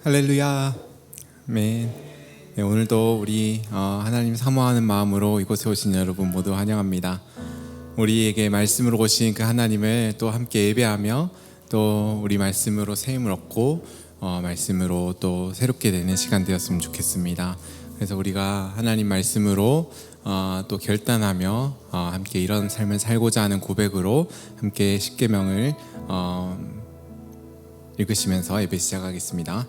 할렐루야. 아멘. 네, 오늘도 우리 하나님 사모하는 마음으로 이곳에 오신 여러분 모두 환영합니다. 우리에게 말씀으로 오신 그 하나님을 또 함께 예배하며 또 우리 말씀으로 새 힘을 얻고 말씀으로 또 새롭게 되는 시간 되었으면 좋겠습니다. 그래서 우리가 하나님 말씀으로 또 결단하며 함께 이런 삶을 살고자 하는 고백으로 함께 십계명을 읽으시면서 예배 시작하겠습니다.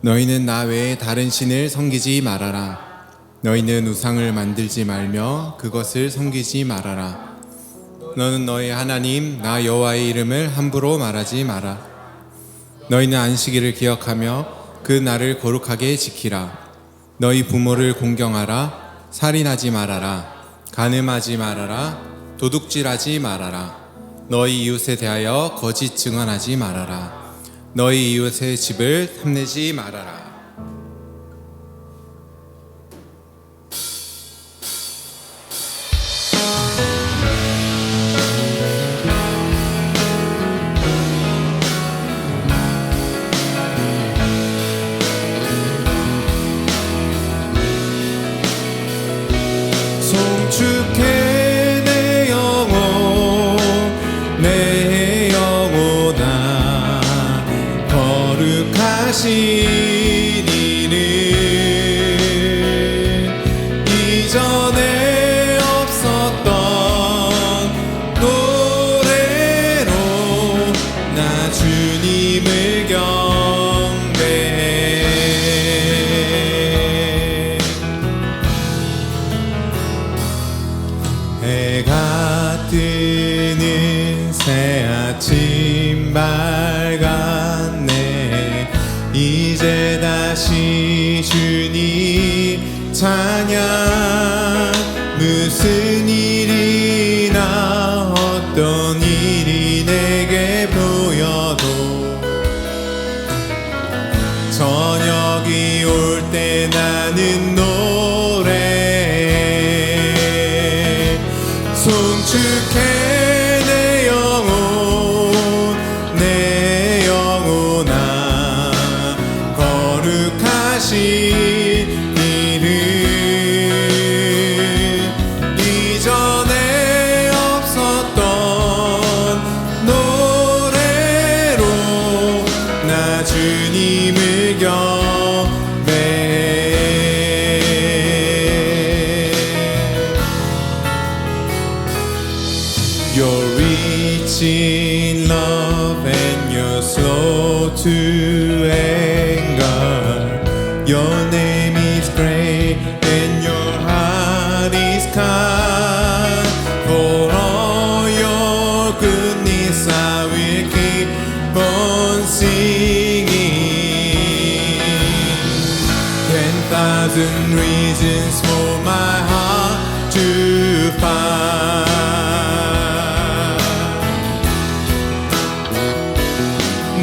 너희는 나 외에 다른 신을 섬기지 말아라. 너희는 우상을 만들지 말며 그것을 섬기지 말아라. 너는 너희 하나님 나 여호와의 이름을 함부로 말하지 마라. 너희는 안식일을 기억하며 그 날을 거룩하게 지키라. 너희 부모를 공경하라. 살인하지 말아라. 간음하지 말아라. 도둑질하지 말아라. 너희 이웃에 대하여 거짓 증언하지 말아라. 너희 이웃의 집을 탐내지 말아라. 송축해 내 영혼 내 영혼아 거룩하신 이는 이전에 없었던 노래로 나 주님을 경배해. 해가 뜨는 새아침 밝았네. 이제 다시 주님 찬양. 무슨 일이나 어떤 일이 내게 보여도 저녁이 올 때 나는 노래해. 송축해 내 영혼 내 영혼아 거룩하신 이름 이전에 없었던 노래로 나 주님을 경배해. You're rich in love and you're slow to anger. Your name is great and your heart is kind. For all your goodness I will keep on singing. 10,000 reasons for my heart to find.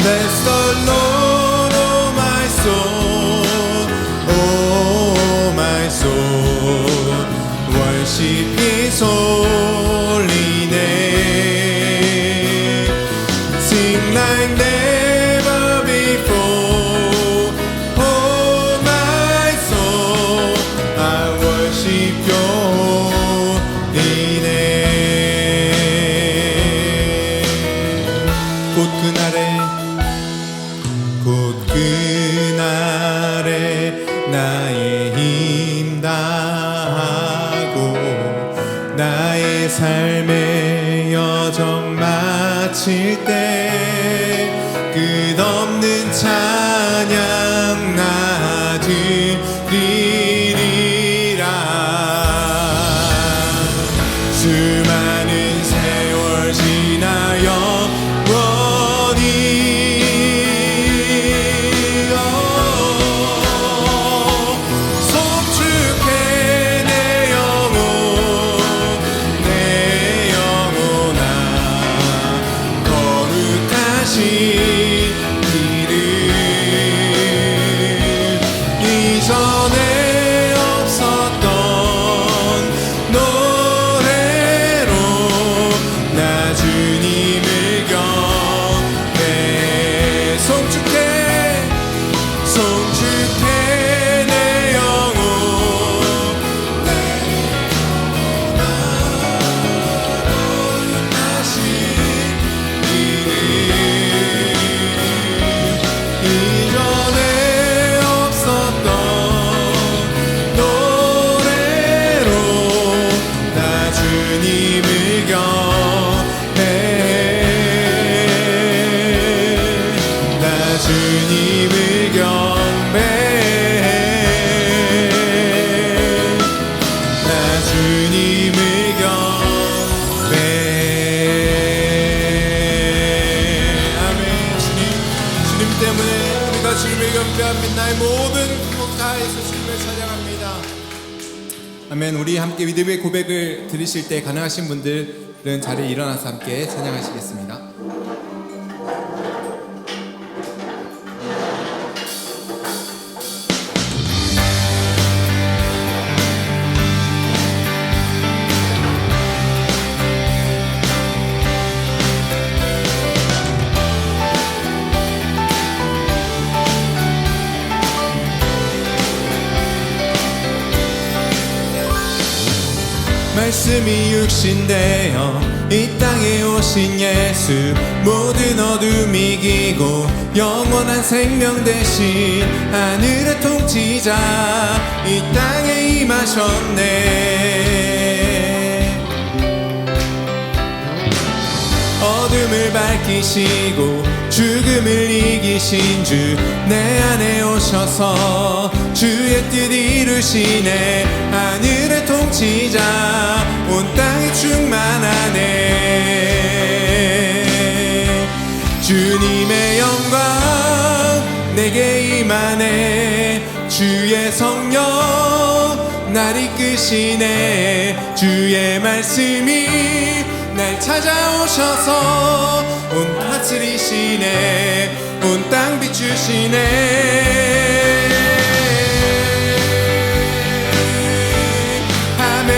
Bless the Lord, oh my soul, oh my soul. Worship His holy name. Sing like never before, oh my soul. I worship Your holy name. 곧 그날에 나의 힘 다하고 나의 삶의 여정 마칠 때 끝없는 찬양 나 드리리라. 수많은 세월 지나 영원히 이름 이전에 주님을 경배해. 나 주님을 경배해. 아멘. 주님 때문에 우리가 주님을 경배합니다. 나의 모든 것 다해서 주님을 찬양합니다. 아멘. 우리 함께 믿음의 고백을 들으실 때 가능하신 분들은 자리에 일어나서 함께 찬양하시겠습니다. 말씀이 육신되어 이 땅에 오신 예수, 모든 어둠 이기고 영원한 생명 대신 하늘의 통치자 이 땅에 임하셨네. 어둠을 밝히시고 죽음을 이기신 주 내 안에 오셔서 주의 뜻 이루시네. 하늘의 통치자 온 땅에 충만하네. 주님의 영광 내게 임하네. 주의 성령 날 이끄시네. 주의 말씀이 날 찾아오셔서 온 다스리시네. 온 땅 비추시네. 아멘.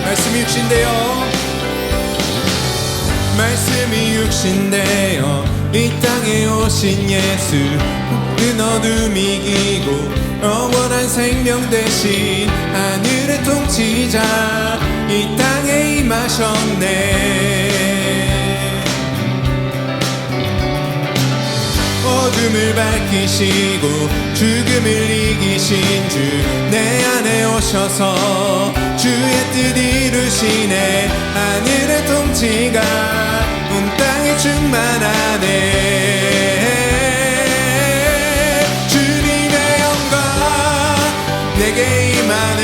말씀이 육신되어 말씀이 육신되어 이 땅에 오신 예수, 모든 어둠 이기고 영원한 생명 대신 하늘의 통치자 이 땅에 임하셨네. 어둠을 밝히시고 죽음을 이기신 주 내 안에 오셔서 주의 뜻 이루시네. 하늘의 통치가 온 땅에 충만하네. 주님의 영광 내게 임하네.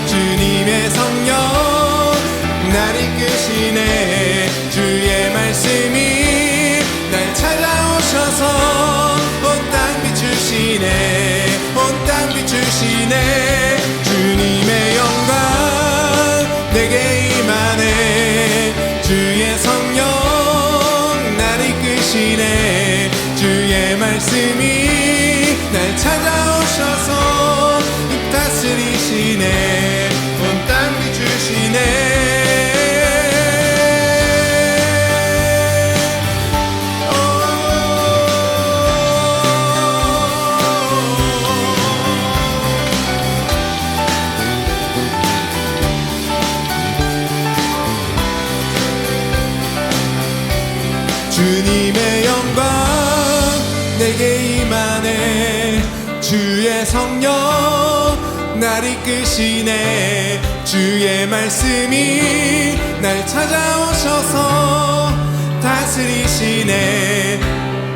주님의 성령 날 이끄시네. 주의 말씀이 날 찾아오셔서 온 땅 비추시네. 온 땅 비추시네. 주님의 영광 내게 임하네. 주의 성령 날 이끄시네. 주의 말씀이 날 찾아오셔서 다스리시네. 온 땅 비추시네. 주님의 영광 내게 임하네. 주의 성령 날 이끄시네. 주의 말씀이 날 찾아오셔서 다스리시네.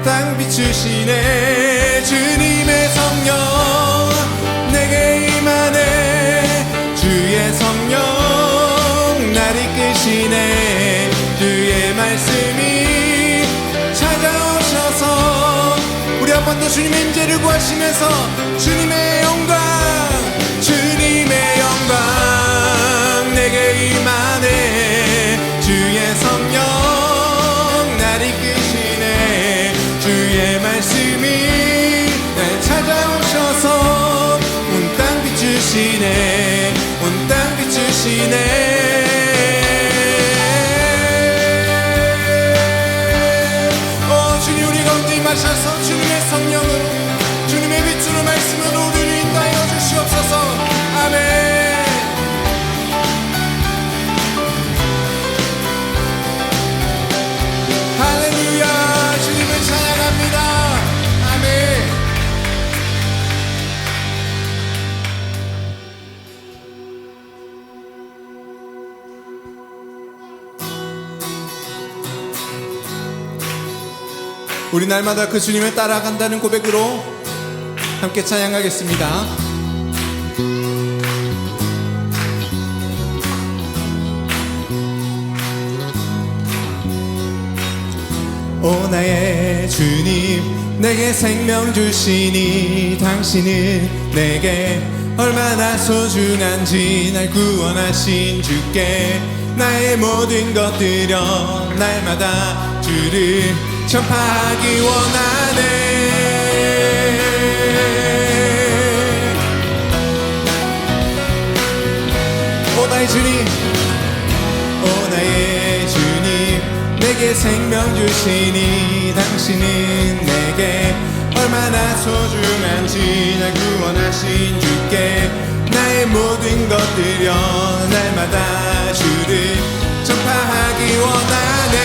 땅 비추시네. 주님의 성령 내게 임하네. 주의 성령 날 이끄시네. 주의 말씀이 찾아오셔서 우리 한 번 더 주님의 임재를 구하시면서 주님의 영광 주님의 영광 내게 임하네. 주의 성령 날 이끄시네. 주의 말씀이 날 찾아오셔서 온 땅 비추시네. 온 땅 비추시네. 하셔서 주님의 성령으로 주님의 빛으로 말씀으로 우리를 인도하여 주시옵소서. 아멘. 할렐루야. 주님을 찬양합니다. 아멘. 우리 날마다 그 주님을 따라간다는 고백으로 함께 찬양하겠습니다. 오 나의 주님, 내게 생명 주시니 당신은 내게 얼마나 소중한지 날 구원하신 주께 나의 모든 것 드려 날마다 주를 전파하기 원하네. 오 나의 주님, 오 나의 주님, 내게 생명 주시니 당신은 내게 얼마나 소중한지 날 구원하신 주께 나의 모든 것 드려 날마다 주를 전파하기 원하네.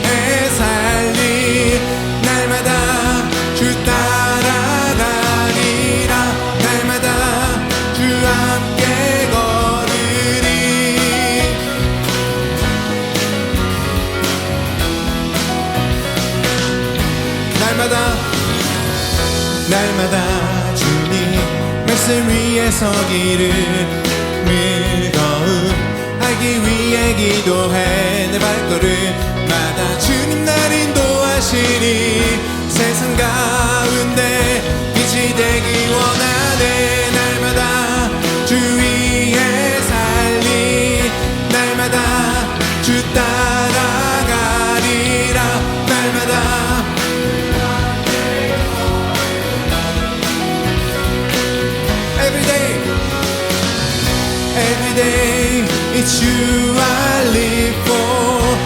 내 살리 날마다 주 따라가리라. 날마다 주 함께 걸으리. 날마다 주님 말씀 위에 서기를 무거움 알기 위해 기도해. 내 발걸음마다 주님 날 인도하시니 세상 가운데 빛이 되기 원하네. 날마다 주 위에 살리 날마다 주 따라가리라. 날마다 Every day, it's you I live for.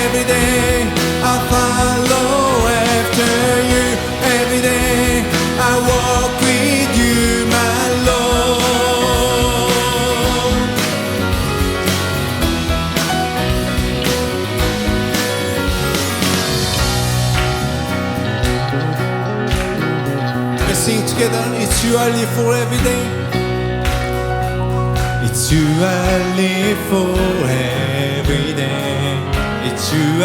Every day, I follow after you. Every day, I walk with you, my Lord. Let's sing together. It's you I live for every day. It's you I live for every day. It's you I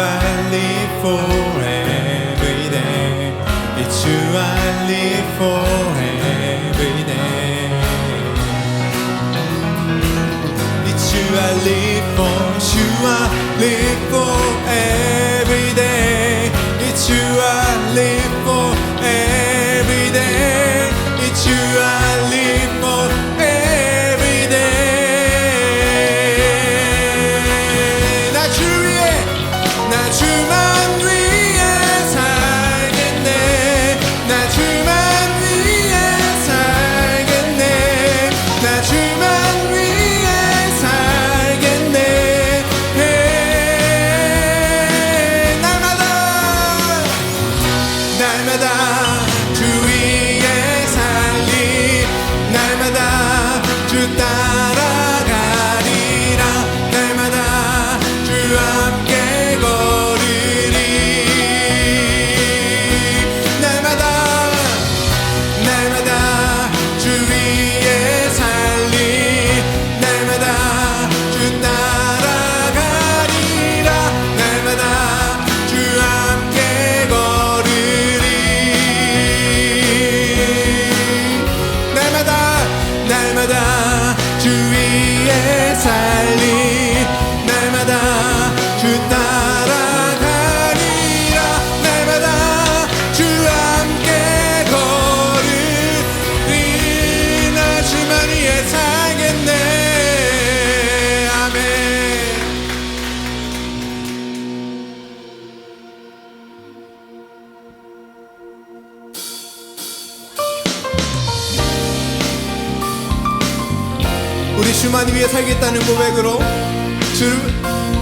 live for every day. It's you I live for every day. It's you I live for. It's you I live for every day. It's you I live for every day. It's you I live for every day. 주만 위해 살겠네. 나 주만 위해 살겠네. 나 주만 위해 살겠네. 날마다 주 위에 살리 날마다 주 따라가리라. 날마다 주 함께 날마다 주 위에 살리 날마다 주 따라가리라. 날마다 주 함께 걸으리. 나 주만 위해 살겠네. 아멘. 우리 주만 위해 살겠다는 고백으로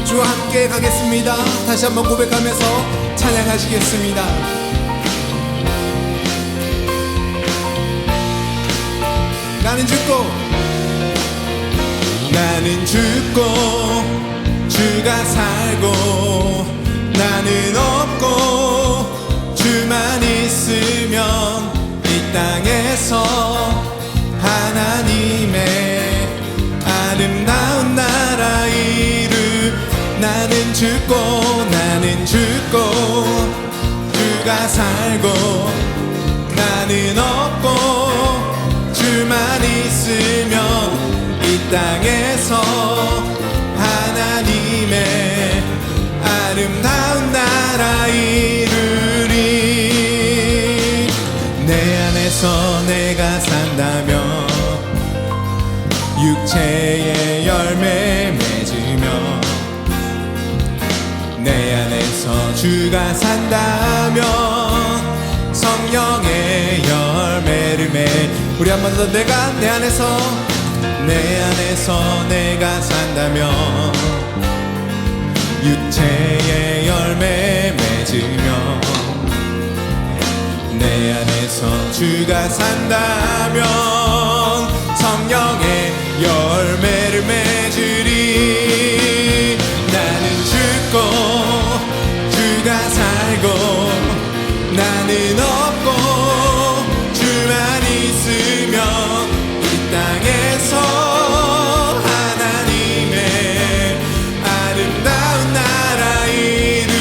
주와 함께 가겠습니다. 다시 한번 고백하면서 찬양하시겠습니다. 나는 죽고 주가 살고 나는 없고 주만 있으면 이 땅에서 하나님의 아름다운 나라 이루. 나는 죽고 죽고 주가 살고 나는 없고 주만 있으면 이 땅에서 하나님의 아름다운 나라 이루리. 내 안에서 내가 산다면 육체의 열매 맺으며 내 안에서 주가 산다면 성령의 열매를 우리 한 번 더. 내가 내 안에서 내가 산다면 육체의 열매 맺으며 내 안에서 주가 산다면 성령의 열매를 맺으리. 나는 죽고 주가 살고 나는 없고 주만 있으면 이 땅에서 하나님의 아름다운 나라 이루.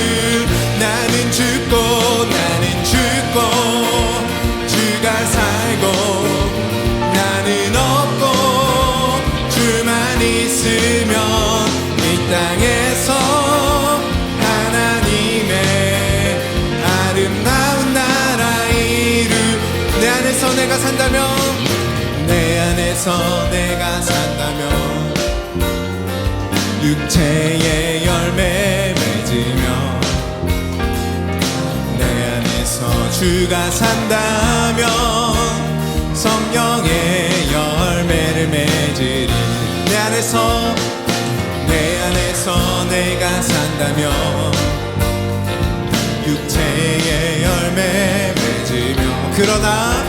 나는 죽고 주가 살고 나는 없고 주만 있으면 이 땅에서 하나님의 아름다운 나라 이루. 내 안에서 내가 산다면 육체의 열매 맺으며 내 안에서 주가 산다면 성령의 열매를 맺으리. 내 안에서 내가 산다면 육체의 열매 맺으며 그러나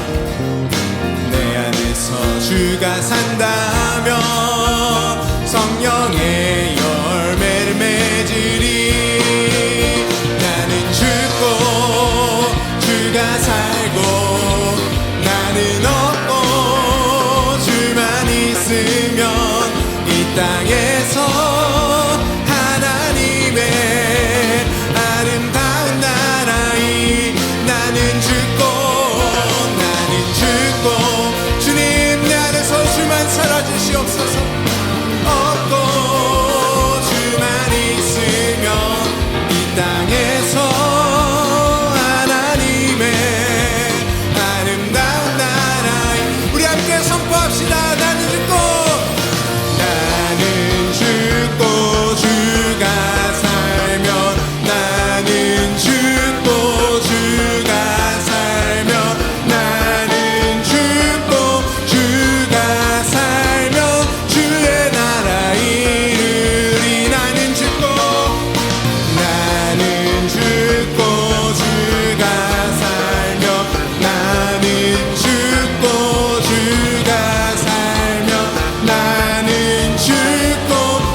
내 안에서 주가 산다면 성령의 열매를 맺으리. 나는 죽고 주가 살고 나는 없고 주만 있으면 이 땅에서 하나님의 아름다운 나라이. 나는 죽고 주님 내 안에서 주만 살아주시옵소서. 없고 주만 있으면 이 땅에서 하나님의 아름다운 나라이. 우리 함께 선포합시다. 나는 죽고 주가 살면 나는 죽고 주가 살면 나는 죽고 주가 살면 주의 나라 이루리. 나는 죽고 주가 살면 나는 죽고 주가 살면 나는 죽고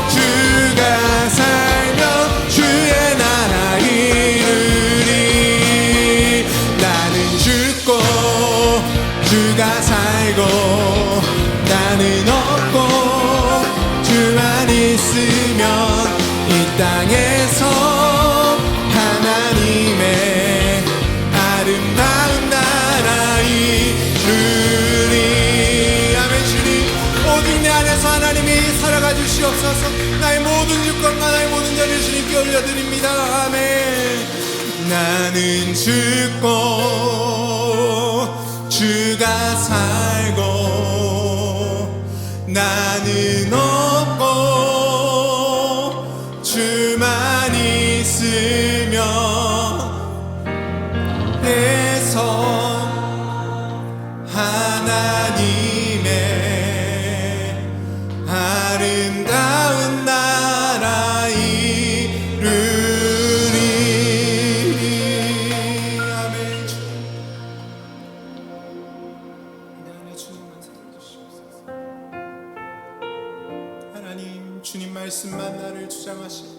주가 살면 주의 나라 이루리. 나는 죽고 주가 살고 나는 없고 주만 있으면 이 땅에서 하나님의 아름다운 나라 이루리. 아멘. 주님 오직 내 안에서 하나님이 살아가 주시옵소서. 나의 모든 주권과 나의 모든 자를 주님께 올려드립니다. 아멘. 나는 죽고 주가 살고 나는 없고 주만 있으면 해서 하나님의 아름다운 나라 이루리. 아멘. 내 안에 주님만 살아주시옵소서. 하나님 주님 말씀만 나를 주장하시고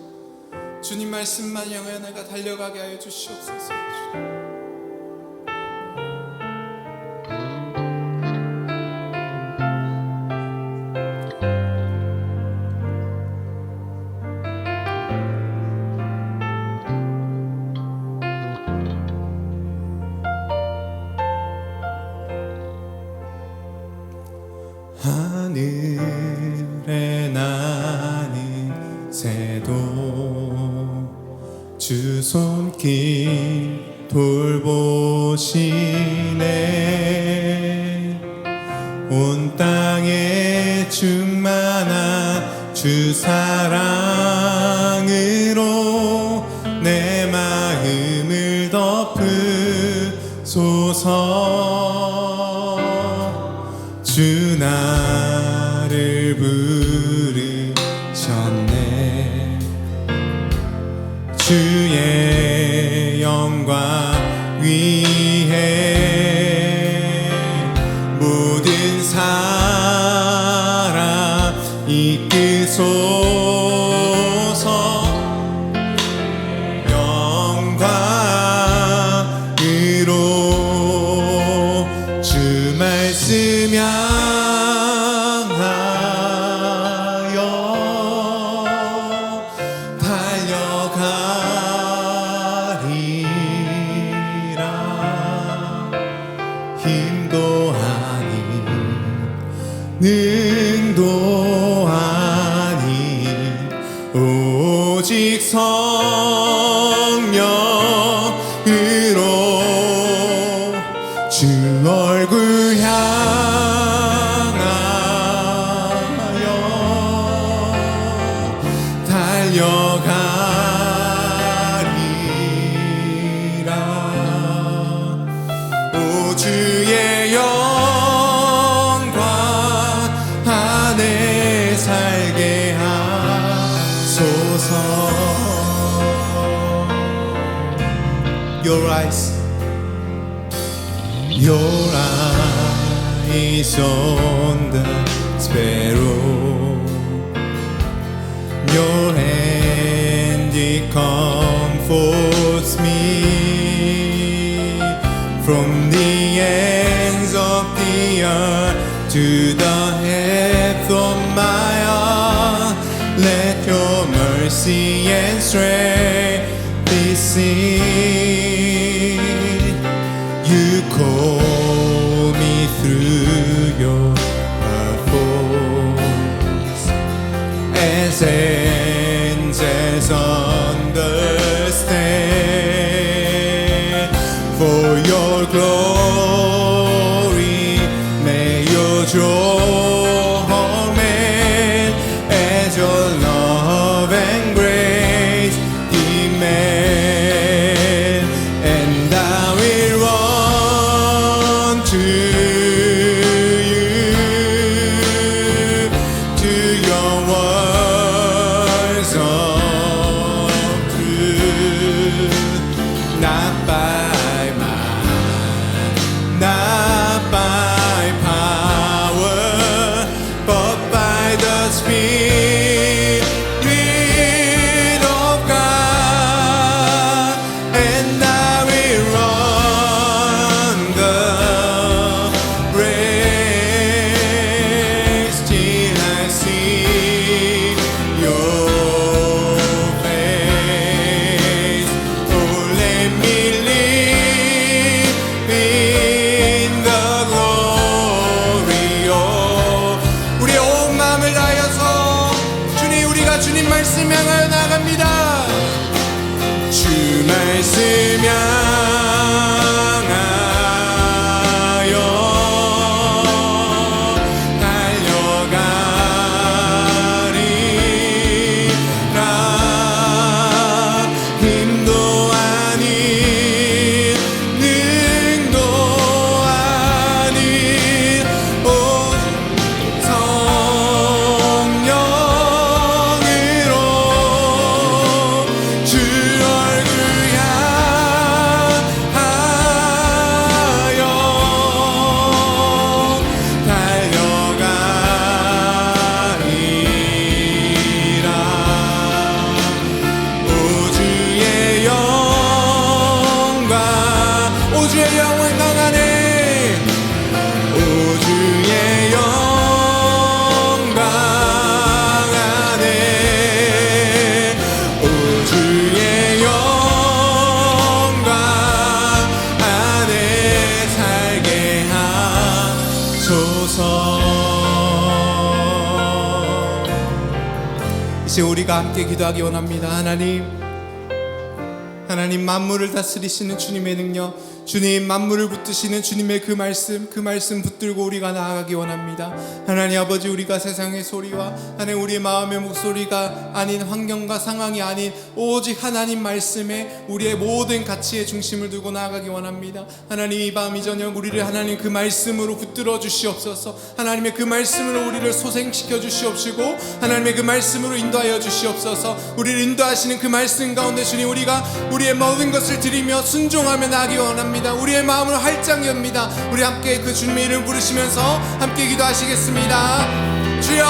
주님 말씀만 향하여 내가 달려가게 하여 주시옵소서. 하늘에 나는 새도 주 손길 돌보시네. 온 땅에 충만한 주 사랑으로 내 마음을 덮으소서. 주 나를 부르셨네. 주의 영광 위에 모든 사람 이끄소서. 영광으로 주 말씀 향하여 달려가리라. 힘도 아닌 능도 아닌 오직 성령으로 주 얼굴 향하여 달려가리라. 오 주의 영광 안에 살게 하소서. Your eyes on the sparrow, your hand it comforts me. From the ends of the earth to the depth of my heart, let your mercy and strength be seen. You call me through your voice, as angels understand. For your glory, may your joy man as your love and grace demand. And I will run to you, to your words of truth, not by might, not by power, but by the Spirit of God. And I will run the race till I see your face. Oh, let me live in the glory of. 우리의 온 마음을 다하여서 주님, 우리가 주님 말씀 향하여 나갑니다. 주 말씀 향하여 달려가리라. 힘도 아닌 능도 아닌 오 성령으로 주 얼굴 향하여 달려가리라. 오 주의 영광, 오 주의 영광 안에, 오 주의 영광 안에, 오 주의 영광 안에 살게 하소서. 이제 우리가 함께 기도하기 원합니다. 하나님 만물을 다스리시는 주님의 능력, 주님 만물을 붙드시는 주님의 그 말씀 붙들고 우리가 나아가기 원합니다. 하나님 아버지, 우리가 세상의 소리와 하나님 우리의 마음의 목소리가 아닌, 환경과 상황이 아닌 오직 하나님 말씀에 우리의 모든 가치의 중심을 두고 나아가기 원합니다. 하나님 이 밤 이 저녁 우리를 하나님 그 말씀으로 붙들어 주시옵소서. 하나님의 그 말씀으로 우리를 소생시켜 주시옵시고 하나님의 그 말씀으로 인도하여 주시옵소서. 우리를 인도하시는 그 말씀 가운데 주님, 우리가 우리의 모든 것을 드리며 순종하며 나아가기 원합니다. 우리의 마음을 활짝 엽니다. 우리 함께 그 주님의 이름 부르시면서 함께 기도하시겠습니다. 주여,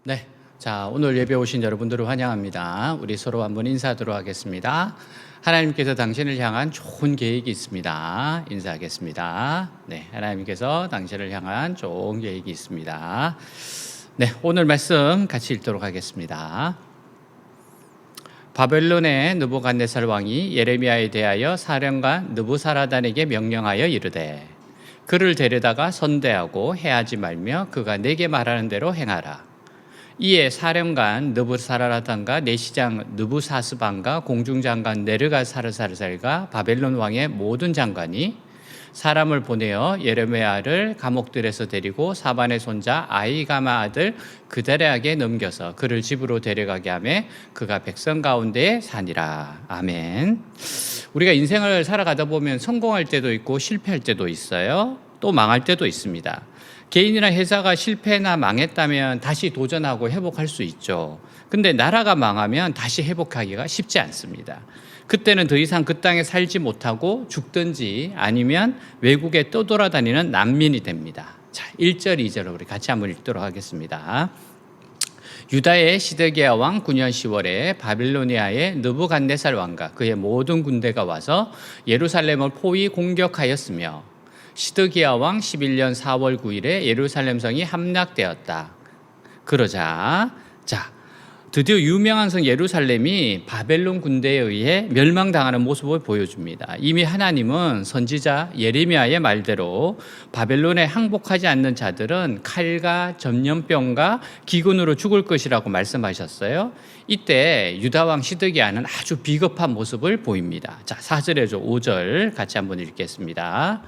네, 자, 오늘 예배 오신 여러분들을 환영합니다. 우리 서로 한번 인사하도록 하겠습니다. 하나님께서 당신을 향한 좋은 계획이 있습니다. 인사하겠습니다. 네, 하나님께서 당신을 향한 좋은 계획이 있습니다. 네, 오늘 말씀 같이 읽도록 하겠습니다. 바벨론의 느부갓네살 왕이 예레미야에 대하여 사령관 느부사라단에게 명령하여 이르되, 그를 데려다가 선대하고 해하지 말며 그가 내게 말하는 대로 행하라. 이에 사령관 느부사라단과 내시장 느부사스반과 공중장관 네르가사르살과 바벨론 왕의 모든 장관이 사람을 보내어 예레미야를 감옥들에서 데리고 사반의 손자 아히가마 아들 그데랴에게 넘겨서 그를 집으로 데려가게 하며 그가 백성 가운데에 사니라. 아멘. 우리가 인생을 살아가다 보면 성공할 때도 있고 실패할 때도 있어요. 또 망할 때도 있습니다. 개인이나 회사가 실패나 망했다면 다시 도전하고 회복할 수 있죠. 근데 나라가 망하면 다시 회복하기가 쉽지 않습니다. 그때는 더 이상 그 땅에 살지 못하고 죽든지 아니면 외국에 떠돌아다니는 난민이 됩니다. 자, 1절, 2절을 우리 같이 한번 읽도록 하겠습니다. 유다의 시드기야 왕 9년 10월에 바빌로니아의 느부갓네살 왕과 그의 모든 군대가 와서 예루살렘을 포위 공격하였으며 시드기야 왕 11년 4월 9일에 예루살렘 성이 함락되었다. 그러자 드디어 유명한 성 예루살렘이 바벨론 군대에 의해 멸망당하는 모습을 보여줍니다. 이미 하나님은 선지자 예레미야의 말대로 바벨론에 항복하지 않는 자들은 칼과 전염병과 기근으로 죽을 것이라고 말씀하셨어요. 이때 유다 왕 시드기야는 아주 비겁한 모습을 보입니다. 자, 4절에서 5절 같이 한번 읽겠습니다.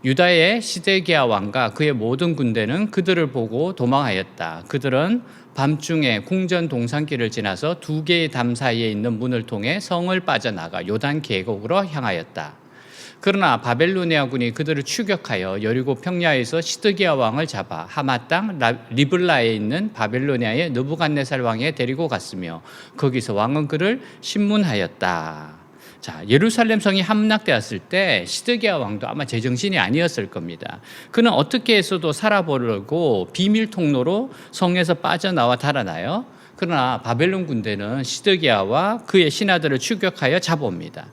유다의 시드기야 왕과 그의 모든 군대는 그들을 보고 도망하였다. 그들은 밤중에 궁전 동산길을 지나서 두 개의 담 사이에 있는 문을 통해 성을 빠져나가 요단 계곡으로 향하였다. 그러나 바벨로니아군이 그들을 추격하여 여리고 평야에서 시드기야 왕을 잡아 하마 땅 리블라에 있는 바벨로니아의 느부갓네살 왕에 데리고 갔으며 거기서 왕은 그를 신문하였다. 자, 예루살렘 성이 함락되었을 때 시드기야 왕도 아마 제정신이 아니었을 겁니다. 그는 어떻게 해서도 살아보려고 비밀 통로로 성에서 빠져나와 달아나요. 그러나 바벨론 군대는 시드기야와 그의 신하들을 추격하여 잡아옵니다.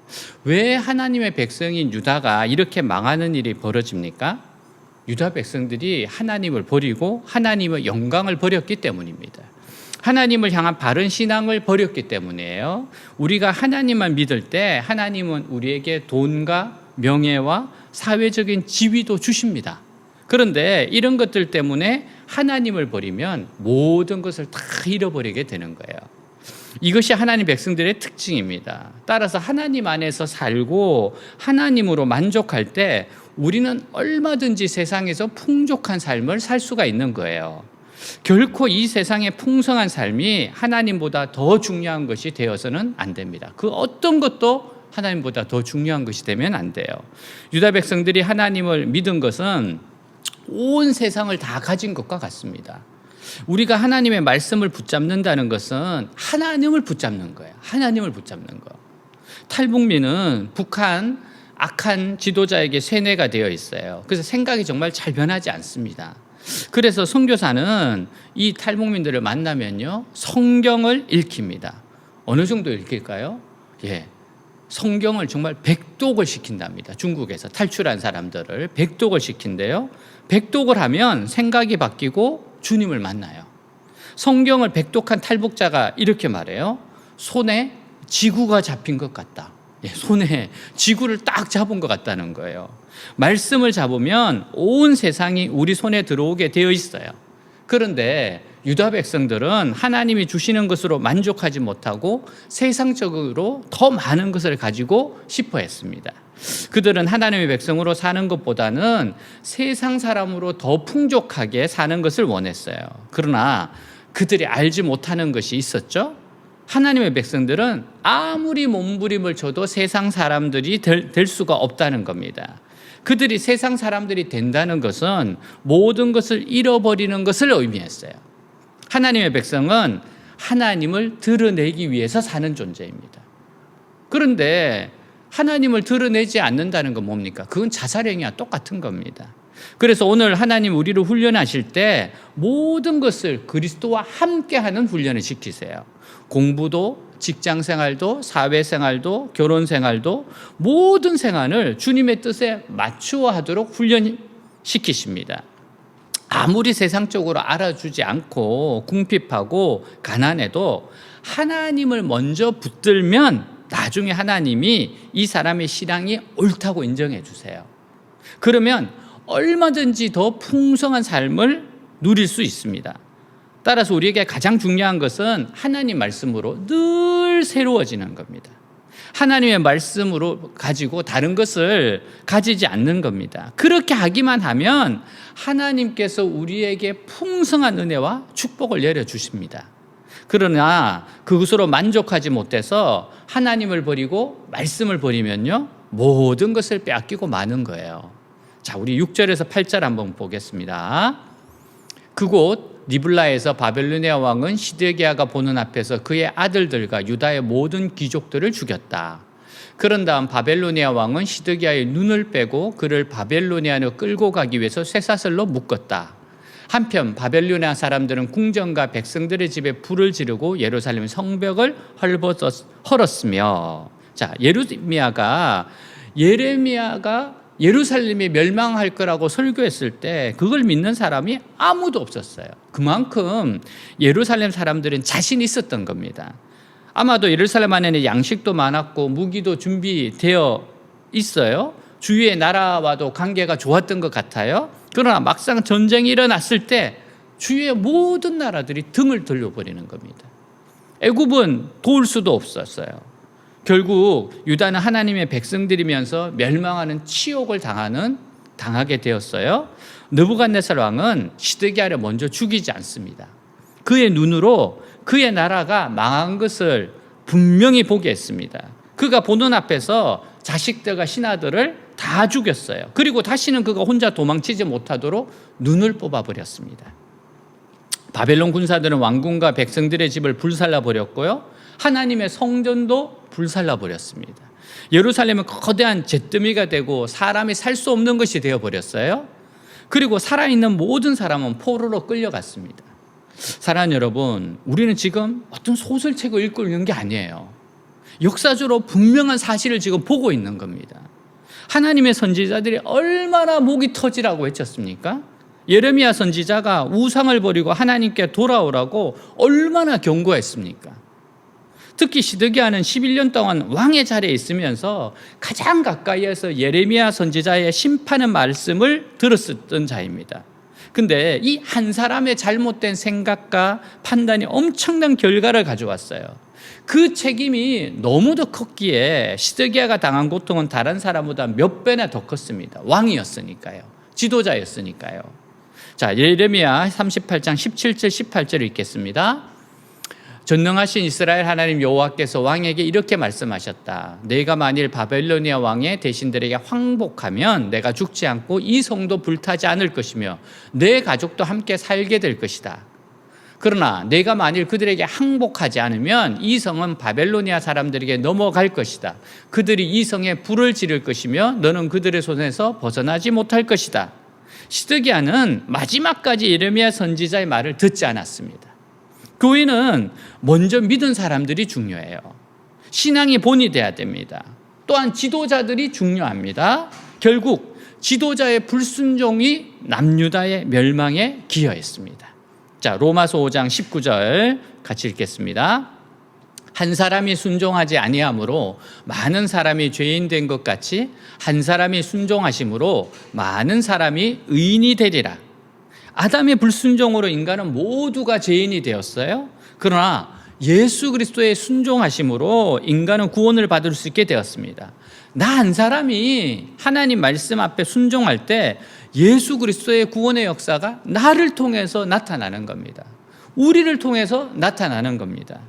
왜 하나님의 백성인 유다가 이렇게 망하는 일이 벌어집니까? 유다 백성들이 하나님을 버리고 하나님의 영광을 버렸기 때문입니다. 하나님을 향한 바른 신앙을 버렸기 때문이에요. 우리가 하나님만 믿을 때 하나님은 우리에게 돈과 명예와 사회적인 지위도 주십니다. 그런데 이런 것들 때문에 하나님을 버리면 모든 것을 다 잃어버리게 되는 거예요. 이것이 하나님 백성들의 특징입니다. 따라서 하나님 안에서 살고 하나님으로 만족할 때 우리는 얼마든지 세상에서 풍족한 삶을 살 수가 있는 거예요. 결코 이 세상의 풍성한 삶이 하나님보다 더 중요한 것이 되어서는 안 됩니다. 그 어떤 것도 하나님보다 더 중요한 것이 되면 안 돼요. 유다 백성들이 하나님을 믿은 것은 온 세상을 다 가진 것과 같습니다. 우리가 하나님의 말씀을 붙잡는다는 것은 하나님을 붙잡는 거예요. 하나님을 붙잡는 거. 탈북민은 북한 악한 지도자에게 세뇌가 되어 있어요. 그래서 생각이 정말 잘 변하지 않습니다. 그래서 선교사는 이 탈북민들을 만나면요, 성경을 읽힙니다. 어느 정도 읽힐까요? 성경을 정말 백독을 시킨답니다. 중국에서 탈출한 사람들을 백독을 시킨대요. 백독을 하면 생각이 바뀌고 주님을 만나요. 성경을 백독한 탈북자가 이렇게 말해요. 손에 지구가 잡힌 것 같다. 손에 지구를 딱 잡은 것 같다는 거예요. 말씀을 잡으면 온 세상이 우리 손에 들어오게 되어 있어요. 그런데 유다 백성들은 하나님이 주시는 것으로 만족하지 못하고 세상적으로 더 많은 것을 가지고 싶어 했습니다. 그들은 하나님의 백성으로 사는 것보다는 세상 사람으로 더 풍족하게 사는 것을 원했어요. 그러나 그들이 알지 못하는 것이 있었죠. 하나님의 백성들은 아무리 몸부림을 쳐도 세상 사람들이 될 수가 없다는 겁니다. 그들이 세상 사람들이 된다는 것은 모든 것을 잃어버리는 것을 의미했어요. 하나님의 백성은 하나님을 드러내기 위해서 사는 존재입니다. 그런데 하나님을 드러내지 않는다는 건 뭡니까? 그건 자살행위와 똑같은 겁니다. 그래서 오늘 하나님 우리를 훈련하실 때 모든 것을 그리스도와 함께하는 훈련을 시키세요. 공부도, 직장생활도, 사회생활도, 결혼생활도 모든 생활을 주님의 뜻에 맞추어 하도록 훈련시키십니다. 아무리 세상적으로 알아주지 않고 궁핍하고 가난해도 하나님을 먼저 붙들면 나중에 하나님이 이 사람의 신앙이 옳다고 인정해 주세요. 그러면 얼마든지 더 풍성한 삶을 누릴 수 있습니다. 따라서 우리에게 가장 중요한 것은 하나님 말씀으로 늘 새로워지는 겁니다. 하나님의 말씀으로 가지고 다른 것을 가지지 않는 겁니다. 그렇게 하기만 하면 하나님께서 우리에게 풍성한 은혜와 축복을 내려주십니다. 그러나 그것으로 만족하지 못해서 하나님을 버리고 말씀을 버리면요, 모든 것을 빼앗기고 마는 거예요. 자, 우리 6절에서 8절 한번 보겠습니다. 그곳 리블라에서 바벨로니아 왕은 시드기야가 보는 앞에서 그의 아들들과 유다의 모든 귀족들을 죽였다. 그런 다음 바벨로니아 왕은 시드기야의 눈을 빼고 그를 바벨로니아로 끌고 가기 위해서 쇠사슬로 묶었다. 한편 바벨로니아 사람들은 궁전과 백성들의 집에 불을 지르고 예루살렘 성벽을 헐었으며, 자, 예레미야가 예루살렘이 멸망할 거라고 설교했을 때 그걸 믿는 사람이 아무도 없었어요. 그만큼 예루살렘 사람들은 자신이 있었던 겁니다. 아마도 예루살렘 안에는 양식도 많았고 무기도 준비되어 있어요. 주위의 나라와도 관계가 좋았던 것 같아요. 그러나 막상 전쟁이 일어났을 때 주위의 모든 나라들이 등을 돌려버리는 겁니다. 애굽은 도울 수도 없었어요. 결국 유다는 하나님의 백성들이면서 멸망하는 치욕을 당하게 되었어요. 느부갓네살 왕은 시드기야를 먼저 죽이지 않습니다. 그의 눈으로 그의 나라가 망한 것을 분명히 보게 했습니다. 그가 보는 앞에서 자식들과 신하들을 다 죽였어요. 그리고 다시는 그가 혼자 도망치지 못하도록 눈을 뽑아버렸습니다. 바벨론 군사들은 왕궁과 백성들의 집을 불살라버렸고요, 하나님의 성전도 불살라버렸습니다. 예루살렘은 거대한 잿더미가 되고 사람이 살 수 없는 것이 되어버렸어요. 그리고 살아있는 모든 사람은 포로로 끌려갔습니다. 사랑하는 여러분, 우리는 지금 어떤 소설책을 읽고 있는 게 아니에요. 역사적으로 분명한 사실을 지금 보고 있는 겁니다. 하나님의 선지자들이 얼마나 목이 터지라고 외쳤습니까? 예레미야 선지자가 우상을 버리고 하나님께 돌아오라고 얼마나 경고했습니까? 특히 시드기야는 11년 동안 왕의 자리에 있으면서 가장 가까이에서 예레미야 선지자의 심판의 말씀을 들었었던 자입니다. 근데 이 한 사람의 잘못된 생각과 판단이 엄청난 결과를 가져왔어요. 그 책임이 너무도 컸기에 시드기야가 당한 고통은 다른 사람보다 몇 배나 더 컸습니다. 왕이었으니까요. 지도자였으니까요. 자, 예레미야 38장 17절 18절을 읽겠습니다. 전능하신 이스라엘 하나님 여호와께서 왕에게 이렇게 말씀하셨다. 내가 만일 바벨로니아 왕의 대신들에게 항복하면 내가 죽지 않고 이 성도 불타지 않을 것이며 내 가족도 함께 살게 될 것이다. 그러나 내가 만일 그들에게 항복하지 않으면 이 성은 바벨로니아 사람들에게 넘어갈 것이다. 그들이 이 성에 불을 지를 것이며 너는 그들의 손에서 벗어나지 못할 것이다. 시드기야는 마지막까지 예레미야 선지자의 말을 듣지 않았습니다. 교회는 먼저 믿은 사람들이 중요해요. 신앙이 본이 돼야 됩니다. 또한 지도자들이 중요합니다. 결국 지도자의 불순종이 남유다의 멸망에 기여했습니다. 자, 로마서 5장 19절 같이 읽겠습니다. 한 사람이 순종하지 아니함으로 많은 사람이 죄인 된 것 같이 한 사람이 순종하심으로 많은 사람이 의인이 되리라. 아담의 불순종으로 인간은 모두가 죄인이 되었어요. 그러나 예수 그리스도의 순종하심으로 인간은 구원을 받을 수 있게 되었습니다. 나 한 사람이 하나님 말씀 앞에 순종할 때 예수 그리스도의 구원의 역사가 나를 통해서 나타나는 겁니다. 우리를 통해서 나타나는 겁니다.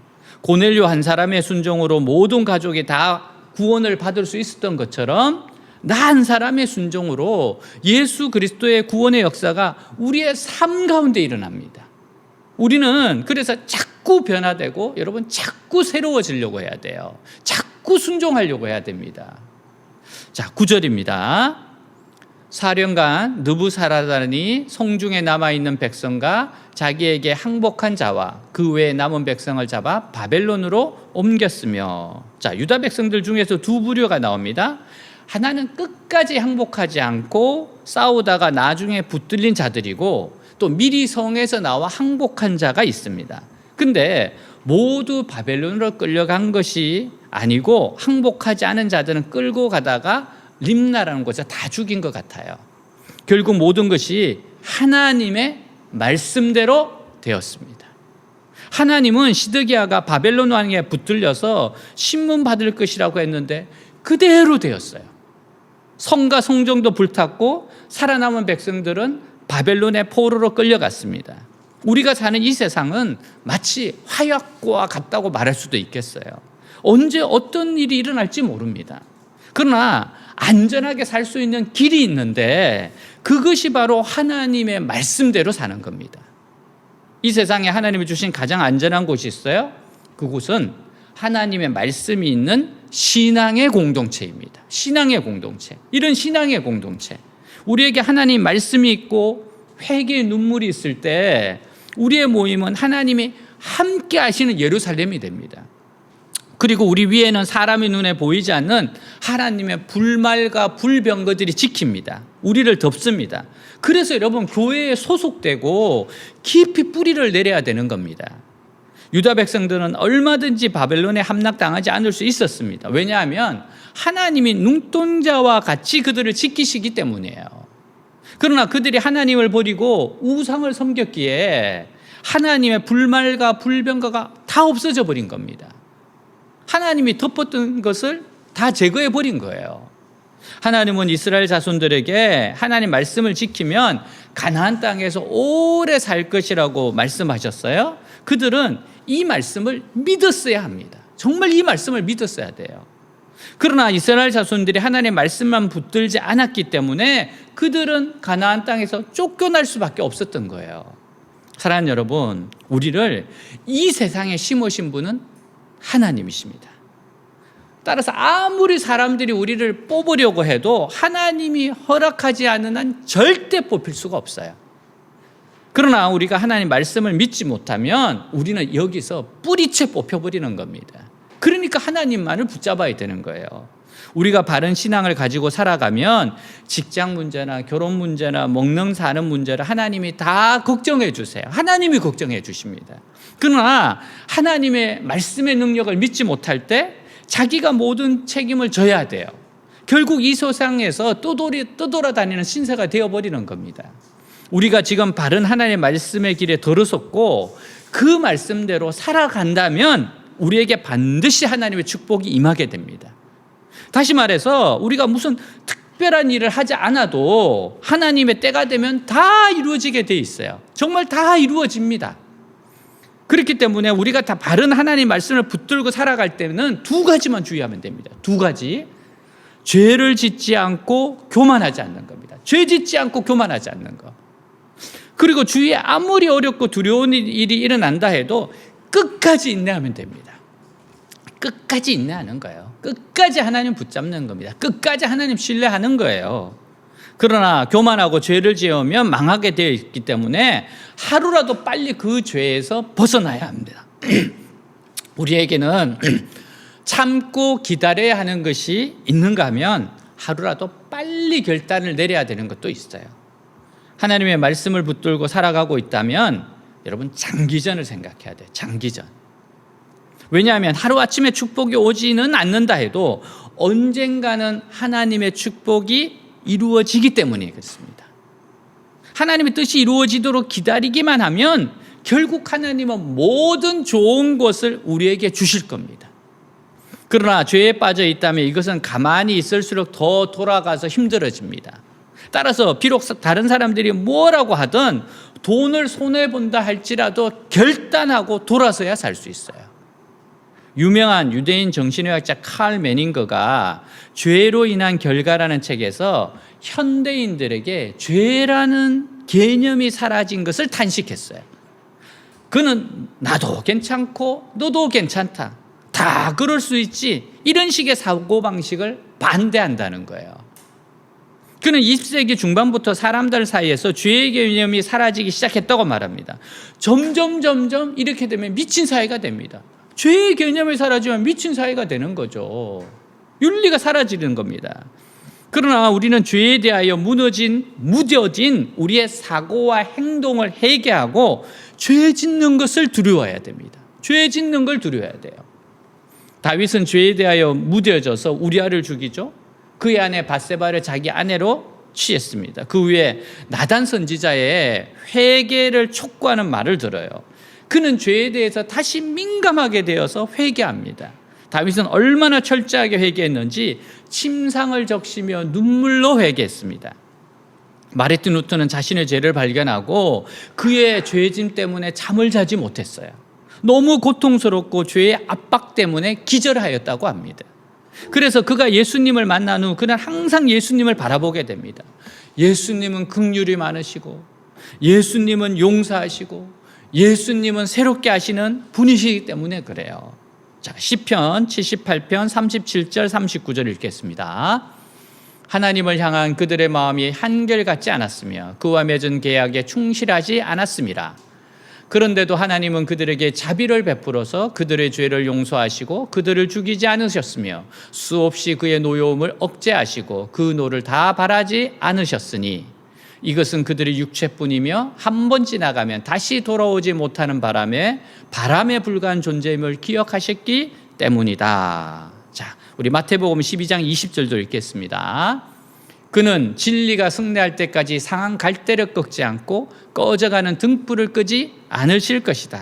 고넬료 한 사람의 순종으로 모든 가족이 다 구원을 받을 수 있었던 것처럼 나 한 사람의 순종으로 예수 그리스도의 구원의 역사가 우리의 삶 가운데 일어납니다. 우리는 그래서 자꾸 변화되고 여러분 자꾸 새로워지려고 해야 돼요. 자꾸 순종하려고 해야 됩니다. 자, 9절입니다. 사령관 느부사라단이 성중에 남아있는 백성과 자기에게 항복한 자와 그 외에 남은 백성을 잡아 바벨론으로 옮겼으며, 자, 유다 백성들 중에서 두 부류가 나옵니다. 하나는 끝까지 항복하지 않고 싸우다가 나중에 붙들린 자들이고 또 미리 성에서 나와 항복한 자가 있습니다. 근데 모두 바벨론으로 끌려간 것이 아니고 항복하지 않은 자들은 끌고 가다가 림나라는 곳에 다 죽인 것 같아요. 결국 모든 것이 하나님의 말씀대로 되었습니다. 하나님은 시드기야가 바벨론 왕에게 붙들려서 신문 받을 것이라고 했는데 그대로 되었어요. 성과 성정도 불탔고 살아남은 백성들은 바벨론의 포로로 끌려갔습니다. 우리가 사는 이 세상은 마치 화약고와 같다고 말할 수도 있겠어요. 언제 어떤 일이 일어날지 모릅니다. 그러나 안전하게 살 수 있는 길이 있는데 그것이 바로 하나님의 말씀대로 사는 겁니다. 이 세상에 하나님이 주신 가장 안전한 곳이 있어요. 그곳은 하나님의 말씀이 있는 신앙의 공동체입니다. 신앙의 공동체. 이런 신앙의 공동체. 우리에게 하나님 말씀이 있고 회개의 눈물이 있을 때 우리의 모임은 하나님이 함께 하시는 예루살렘이 됩니다. 그리고 우리 위에는 사람의 눈에 보이지 않는 하나님의 불말과 불병거들이 지킵니다. 우리를 덮습니다. 그래서 여러분 교회에 소속되고 깊이 뿌리를 내려야 되는 겁니다. 유다 백성들은 얼마든지 바벨론에 함락당하지 않을 수 있었습니다. 왜냐하면 하나님이 눈동자와 같이 그들을 지키시기 때문이에요. 그러나 그들이 하나님을 버리고 우상을 섬겼기에 하나님의 불말과 불병거가 다 없어져 버린 겁니다. 하나님이 덮었던 것을 다 제거해 버린 거예요. 하나님은 이스라엘 자손들에게 하나님 말씀을 지키면 가나안 땅에서 오래 살 것이라고 말씀하셨어요. 그들은 이 말씀을 믿었어야 합니다. 정말 이 말씀을 믿었어야 돼요. 그러나 이스라엘 자손들이 하나님의 말씀만 붙들지 않았기 때문에 그들은 가나안 땅에서 쫓겨날 수밖에 없었던 거예요. 사랑하는 여러분, 우리를 이 세상에 심으신 분은 하나님이십니다. 따라서 아무리 사람들이 우리를 뽑으려고 해도 하나님이 허락하지 않는 한 절대 뽑힐 수가 없어요. 그러나 우리가 하나님 말씀을 믿지 못하면 우리는 여기서 뿌리채 뽑혀버리는 겁니다. 그러니까 하나님만을 붙잡아야 되는 거예요. 우리가 바른 신앙을 가지고 살아가면 직장 문제나 결혼 문제나 먹는 사는 문제를 하나님이 다 걱정해 주세요. 하나님이 걱정해 주십니다. 그러나 하나님의 말씀의 능력을 믿지 못할 때 자기가 모든 책임을 져야 돼요. 결국 이 세상에서 떠돌아다니는 신세가 되어버리는 겁니다. 우리가 지금 바른 하나님의 말씀의 길에 들어섰고 그 말씀대로 살아간다면 우리에게 반드시 하나님의 축복이 임하게 됩니다. 다시 말해서 우리가 무슨 특별한 일을 하지 않아도 하나님의 때가 되면 다 이루어지게 돼 있어요. 정말 다 이루어집니다. 그렇기 때문에 우리가 다 바른 하나님 말씀을 붙들고 살아갈 때는 두 가지만 주의하면 됩니다. 두 가지. 죄를 짓지 않고 교만하지 않는 겁니다. 죄 짓지 않고 교만하지 않는 것. 그리고 주위에 아무리 어렵고 두려운 일이 일어난다 해도 끝까지 인내하면 됩니다. 끝까지 인내하는 거예요. 끝까지 하나님 붙잡는 겁니다. 끝까지 하나님 신뢰하는 거예요. 그러나 교만하고 죄를 지으면 망하게 되어 있기 때문에 하루라도 빨리 그 죄에서 벗어나야 합니다. 우리에게는 참고 기다려야 하는 것이 있는가 하면 하루라도 빨리 결단을 내려야 되는 것도 있어요. 하나님의 말씀을 붙들고 살아가고 있다면 여러분 장기전을 생각해야 돼요. 장기전. 왜냐하면 하루아침에 축복이 오지는 않는다 해도 언젠가는 하나님의 축복이 이루어지기 때문에 그렇습니다. 하나님의 뜻이 이루어지도록 기다리기만 하면 결국 하나님은 모든 좋은 것을 우리에게 주실 겁니다. 그러나 죄에 빠져 있다면 이것은 가만히 있을수록 더 돌아가서 힘들어집니다. 따라서 비록 다른 사람들이 뭐라고 하든 돈을 손해본다 할지라도 결단하고 돌아서야 살 수 있어요. 유명한 유대인 정신의학자 칼 메닝거가 죄로 인한 결과라는 책에서 현대인들에게 죄라는 개념이 사라진 것을 탄식했어요. 그는 나도 괜찮고 너도 괜찮다. 다 그럴 수 있지. 이런 식의 사고방식을 반대한다는 거예요. 그는 20세기 중반부터 사람들 사이에서 죄의 개념이 사라지기 시작했다고 말합니다. 점점 이렇게 되면 미친 사회가 됩니다. 죄의 개념이 사라지면 미친 사회가 되는 거죠. 윤리가 사라지는 겁니다. 그러나 우리는 죄에 대하여 무뎌진 우리의 사고와 행동을 회개하고 죄 짓는 것을 두려워해야 됩니다. 죄 짓는 걸 두려워해야 돼요. 다윗은 죄에 대하여 무뎌져서 우리아를 죽이죠. 그의 아내 밧세바를 자기 아내로 취했습니다. 그 후에 나단 선지자의 회개를 촉구하는 말을 들어요. 그는 죄에 대해서 다시 민감하게 되어서 회개합니다. 다윗은 얼마나 철저하게 회개했는지 침상을 적시며 눈물로 회개했습니다. 마르틴 루터는 자신의 죄를 발견하고 그의 죄짐 때문에 잠을 자지 못했어요. 너무 고통스럽고 죄의 압박 때문에 기절하였다고 합니다. 그래서 그가 예수님을 만난 후 그는 항상 예수님을 바라보게 됩니다. 예수님은 긍휼이 많으시고 예수님은 용서하시고 예수님은 새롭게 하시는 분이시기 때문에 그래요. 자, 시편 78편 37절 39절 읽겠습니다. 하나님을 향한 그들의 마음이 한결같지 않았으며 그와 맺은 계약에 충실하지 않았음이라. 그런데도 하나님은 그들에게 자비를 베풀어서 그들의 죄를 용서하시고 그들을 죽이지 않으셨으며 수없이 그의 노여움을 억제하시고 그 노를 다 바라지 않으셨으니 이것은 그들의 육체뿐이며 한 번 지나가면 다시 돌아오지 못하는 바람에 불과한 존재임을 기억하셨기 때문이다. 자, 우리 마태복음 12장 20절도 읽겠습니다. 그는 진리가 승리할 때까지 상한 갈대를 꺾지 않고 꺼져가는 등불을 끄지 않으실 것이다.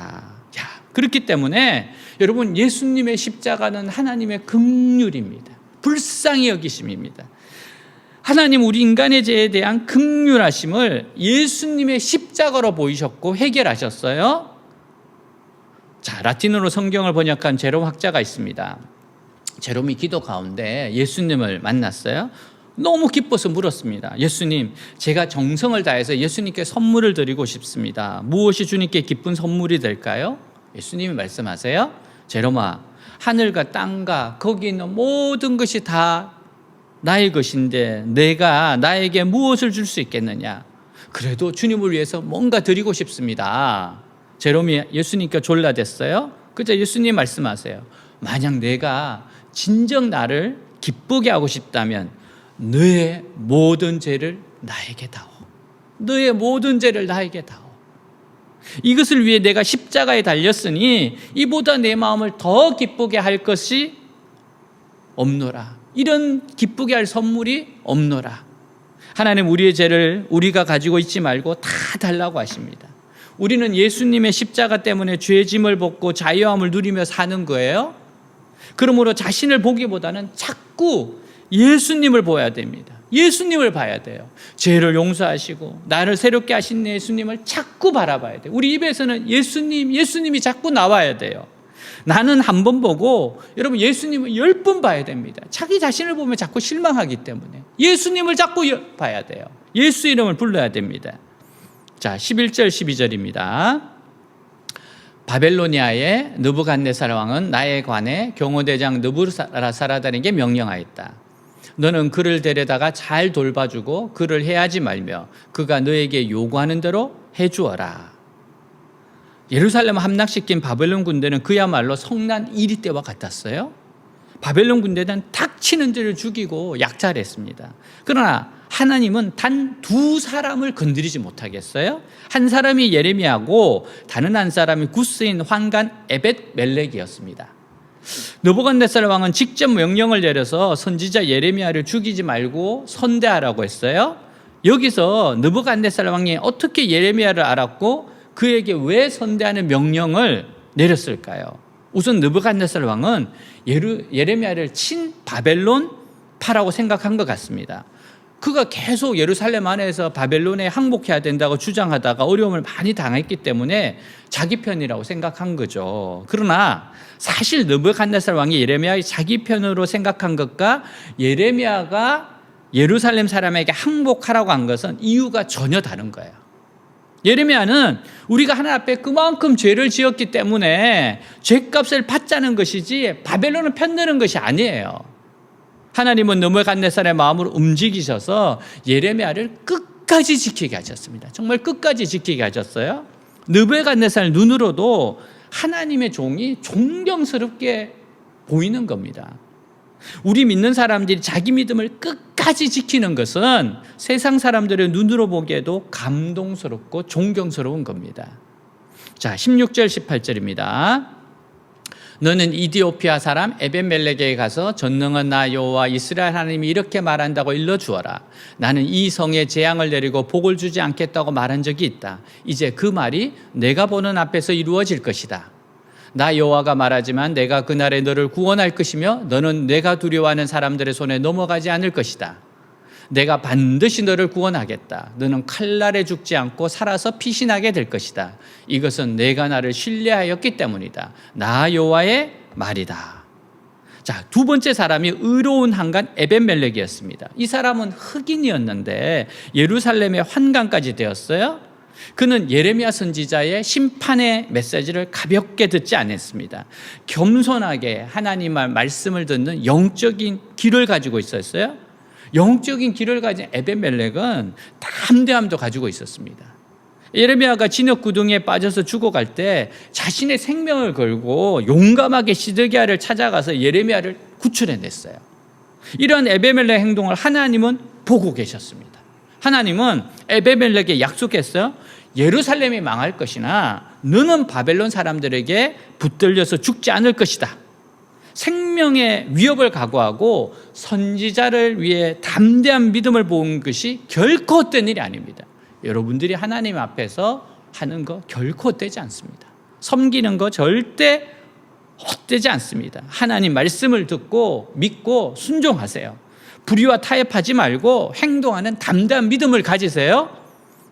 야, 그렇기 때문에 여러분 예수님의 십자가는 하나님의 긍휼입니다. 불쌍히 여기심입니다. 하나님 우리 인간의 죄에 대한 긍휼하심을 예수님의 십자가로 보이셨고 해결하셨어요. 자, 라틴어로 성경을 번역한 제롬 학자가 있습니다. 제롬이 기도 가운데 예수님을 만났어요. 너무 기뻐서 물었습니다. 예수님, 제가 정성을 다해서 예수님께 선물을 드리고 싶습니다. 무엇이 주님께 기쁜 선물이 될까요? 예수님이 말씀하세요. 제롬아, 하늘과 땅과 거기 있는 모든 것이 다 나의 것인데 내가 나에게 무엇을 줄 수 있겠느냐? 그래도 주님을 위해서 뭔가 드리고 싶습니다. 제롬이 예수님께 졸라댔어요. 그저 예수님 말씀하세요. 만약 내가 진정 나를 기쁘게 하고 싶다면 너의 모든 죄를 나에게 다오. 너의 모든 죄를 나에게 다오. 이것을 위해 내가 십자가에 달렸으니 이보다 내 마음을 더 기쁘게 할 것이 없노라. 이런 기쁘게 할 선물이 없노라. 하나님 우리의 죄를 우리가 가지고 있지 말고 다 달라고 하십니다. 우리는 예수님의 십자가 때문에 죄짐을 벗고 자유함을 누리며 사는 거예요. 그러므로 자신을 보기보다는 자꾸 예수님을 보아야 됩니다. 예수님을 봐야 돼요. 죄를 용서하시고 나를 새롭게 하신 예수님을 자꾸 바라봐야 돼요. 우리 입에서는 예수님이 자꾸 나와야 돼요. 나는 한 번 보고 여러분 예수님을 10번 봐야 됩니다. 자기 자신을 보면 자꾸 실망하기 때문에 예수님을 자꾸 봐야 돼요. 예수 이름을 불러야 됩니다. 자, 11절 12절입니다. 바벨로니아의 느부갓네살 왕은 나에 관해 경호대장 느부라사라단에게 명령하였다. 너는 그를 데려다가 잘 돌봐주고 그를 해하지 말며 그가 너에게 요구하는 대로 해주어라. 예루살렘을 함락시킨 바벨론 군대는 그야말로 성난 이리 때와 같았어요. 바벨론 군대는 닥치는 대로 죽이고 약탈했습니다. 그러나 하나님은 단 2사람을 건드리지 못하겠어요? 한 사람이 예레미야고 다른 한 사람이 구스인 환관 에벳 멜렉이었습니다. 느부갓네살 왕은 직접 명령을 내려서 선지자 예레미야를 죽이지 말고 선대하라고 했어요. 여기서 느부갓네살 왕이 어떻게 예레미야를 알았고 그에게 왜 선대하는 명령을 내렸을까요? 우선 느부갓네살 왕은 예레미야를 친 바벨론파라고 생각한 것 같습니다. 그가 계속 예루살렘 안에서 바벨론에 항복해야 된다고 주장하다가 어려움을 많이 당했기 때문에 자기 편이라고 생각한 거죠. 그러나 사실 느부갓네살 왕이 예레미야의 자기 편으로 생각한 것과 예레미야가 예루살렘 사람에게 항복하라고 한 것은 이유가 전혀 다른 거예요. 예레미야는 우리가 하나님 앞에 그만큼 죄를 지었기 때문에 죄값을 받자는 것이지 바벨론을 편드는 것이 아니에요. 하나님은 느부갓네살의 마음으로 움직이셔서 예레미야를 끝까지 지키게 하셨습니다. 정말 끝까지 지키게 하셨어요. 느부갓네살 눈으로도 하나님의 종이 존경스럽게 보이는 겁니다. 우리 믿는 사람들이 자기 믿음을 끝까지 지키는 것은 세상 사람들의 눈으로 보기에도 감동스럽고 존경스러운 겁니다. 자, 16절 18절입니다. 너는 이디오피아 사람 에벤멜렉에게 가서 전능한 나 여호와 이스라엘 하나님이 이렇게 말한다고 일러주어라. 나는 이 성에 재앙을 내리고 복을 주지 않겠다고 말한 적이 있다. 이제 그 말이 내가 보는 앞에서 이루어질 것이다. 나 여호와가 말하지만 내가 그날에 너를 구원할 것이며 너는 내가 두려워하는 사람들의 손에 넘어가지 않을 것이다. 내가 반드시 너를 구원하겠다. 너는 칼날에 죽지 않고 살아서 피신하게 될 것이다. 이것은 내가 나를 신뢰하였기 때문이다. 나 여호와의 말이다. 자, 두 번째 사람이 의로운 환관 에벤멜렉이었습니다. 이 사람은 흑인이었는데 예루살렘의 환관까지 되었어요. 그는 예레미야 선지자의 심판의 메시지를 가볍게 듣지 않았습니다. 겸손하게 하나님의 말씀을 듣는 영적인 길을 가지고 있었어요. 영적인 길을 가진 에벤멜렉은 담대함도 가지고 있었습니다. 예레미야가 진흙 구덩이에 빠져서 죽어갈 때 자신의 생명을 걸고 용감하게 시드기야를 찾아가서 예레미야를 구출해냈어요. 이런 에벤멜렉 행동을 하나님은 보고 계셨습니다. 하나님은 에벤멜렉에게 약속했어요. 예루살렘이 망할 것이나 너는 바벨론 사람들에게 붙들려서 죽지 않을 것이다. 생명의 위협을 각오하고 선지자를 위해 담대한 믿음을 보은 것이 결코 헛된 일이 아닙니다. 여러분들이 하나님 앞에서 하는 거 결코 헛되지 않습니다. 섬기는 거 절대 헛되지 않습니다. 하나님 말씀을 듣고 믿고 순종하세요. 불의와 타협하지 말고 행동하는 담대한 믿음을 가지세요.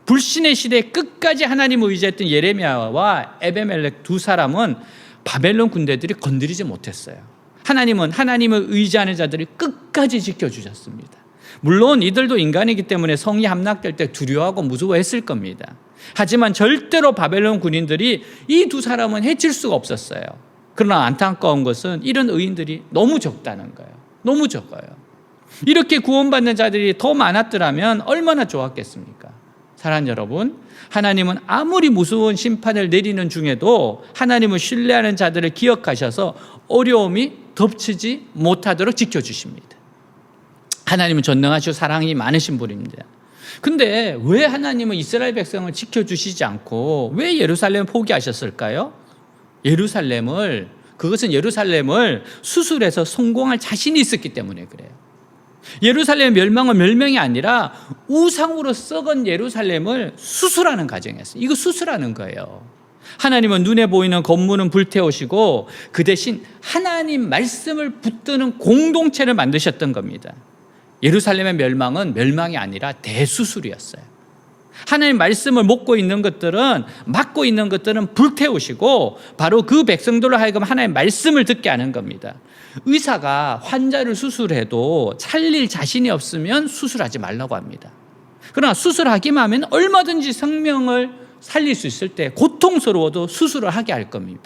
불신의 시대에 끝까지 하나님을 의지했던 예레미야와 에벤멜렉 두 사람은 바벨론 군대들이 건드리지 못했어요. 하나님은 하나님을 의지하는 자들을 끝까지 지켜주셨습니다. 물론 이들도 인간이기 때문에 성이 함락될 때 두려워하고 무서워했을 겁니다. 하지만 절대로 바벨론 군인들이 이 두 사람은 해칠 수가 없었어요. 그러나 안타까운 것은 이런 의인들이 너무 적다는 거예요. 너무 적어요. 이렇게 구원받는 자들이 더 많았더라면 얼마나 좋았겠습니까? 사랑하는 여러분, 하나님은 아무리 무서운 심판을 내리는 중에도 하나님을 신뢰하는 자들을 기억하셔서 어려움이 덮치지 못하도록 지켜주십니다. 하나님은 전능하시고 사랑이 많으신 분입니다. 근데 왜 하나님은 이스라엘 백성을 지켜주시지 않고 왜 예루살렘을 포기하셨을까요? 그것은 예루살렘을 수술해서 성공할 자신이 있었기 때문에 그래요. 예루살렘 멸망은 멸망이 아니라 우상으로 썩은 예루살렘을 수술하는 과정이었어요. 이거 수술하는 거예요. 하나님은 눈에 보이는 건물은 불태우시고 그 대신 하나님 말씀을 붙드는 공동체를 만드셨던 겁니다. 예루살렘의 멸망은 멸망이 아니라 대수술이었어요. 하나님 말씀을 맡고 있는 것들은 불태우시고 바로 그 백성들로 하여금 하나님의 말씀을 듣게 하는 겁니다. 의사가 환자를 수술해도 살릴 자신이 없으면 수술하지 말라고 합니다. 그러나 수술하기만 하면 얼마든지 생명을 살릴 수 있을 때 고통스러워도 수술을 하게 할 겁니다.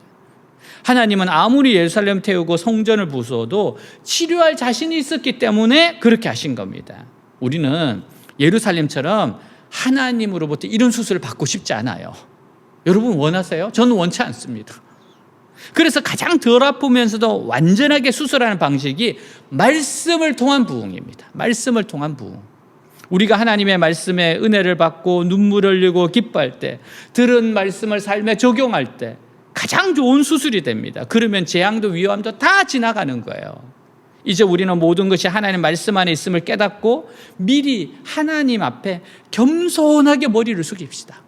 하나님은 아무리 예루살렘 태우고 성전을 부수어도 치료할 자신이 있었기 때문에 그렇게 하신 겁니다. 우리는 예루살렘처럼 하나님으로부터 이런 수술을 받고 싶지 않아요. 여러분 원하세요? 저는 원치 않습니다. 그래서 가장 덜 아프면서도 완전하게 수술하는 방식이 말씀을 통한 부흥입니다. 말씀을 통한 부흥. 우리가 하나님의 말씀에 은혜를 받고 눈물을 흘리고 기뻐할 때, 들은 말씀을 삶에 적용할 때 가장 좋은 수술이 됩니다. 그러면 재앙도 위험도 다 지나가는 거예요. 이제 우리는 모든 것이 하나님 말씀 안에 있음을 깨닫고 미리 하나님 앞에 겸손하게 머리를 숙입시다.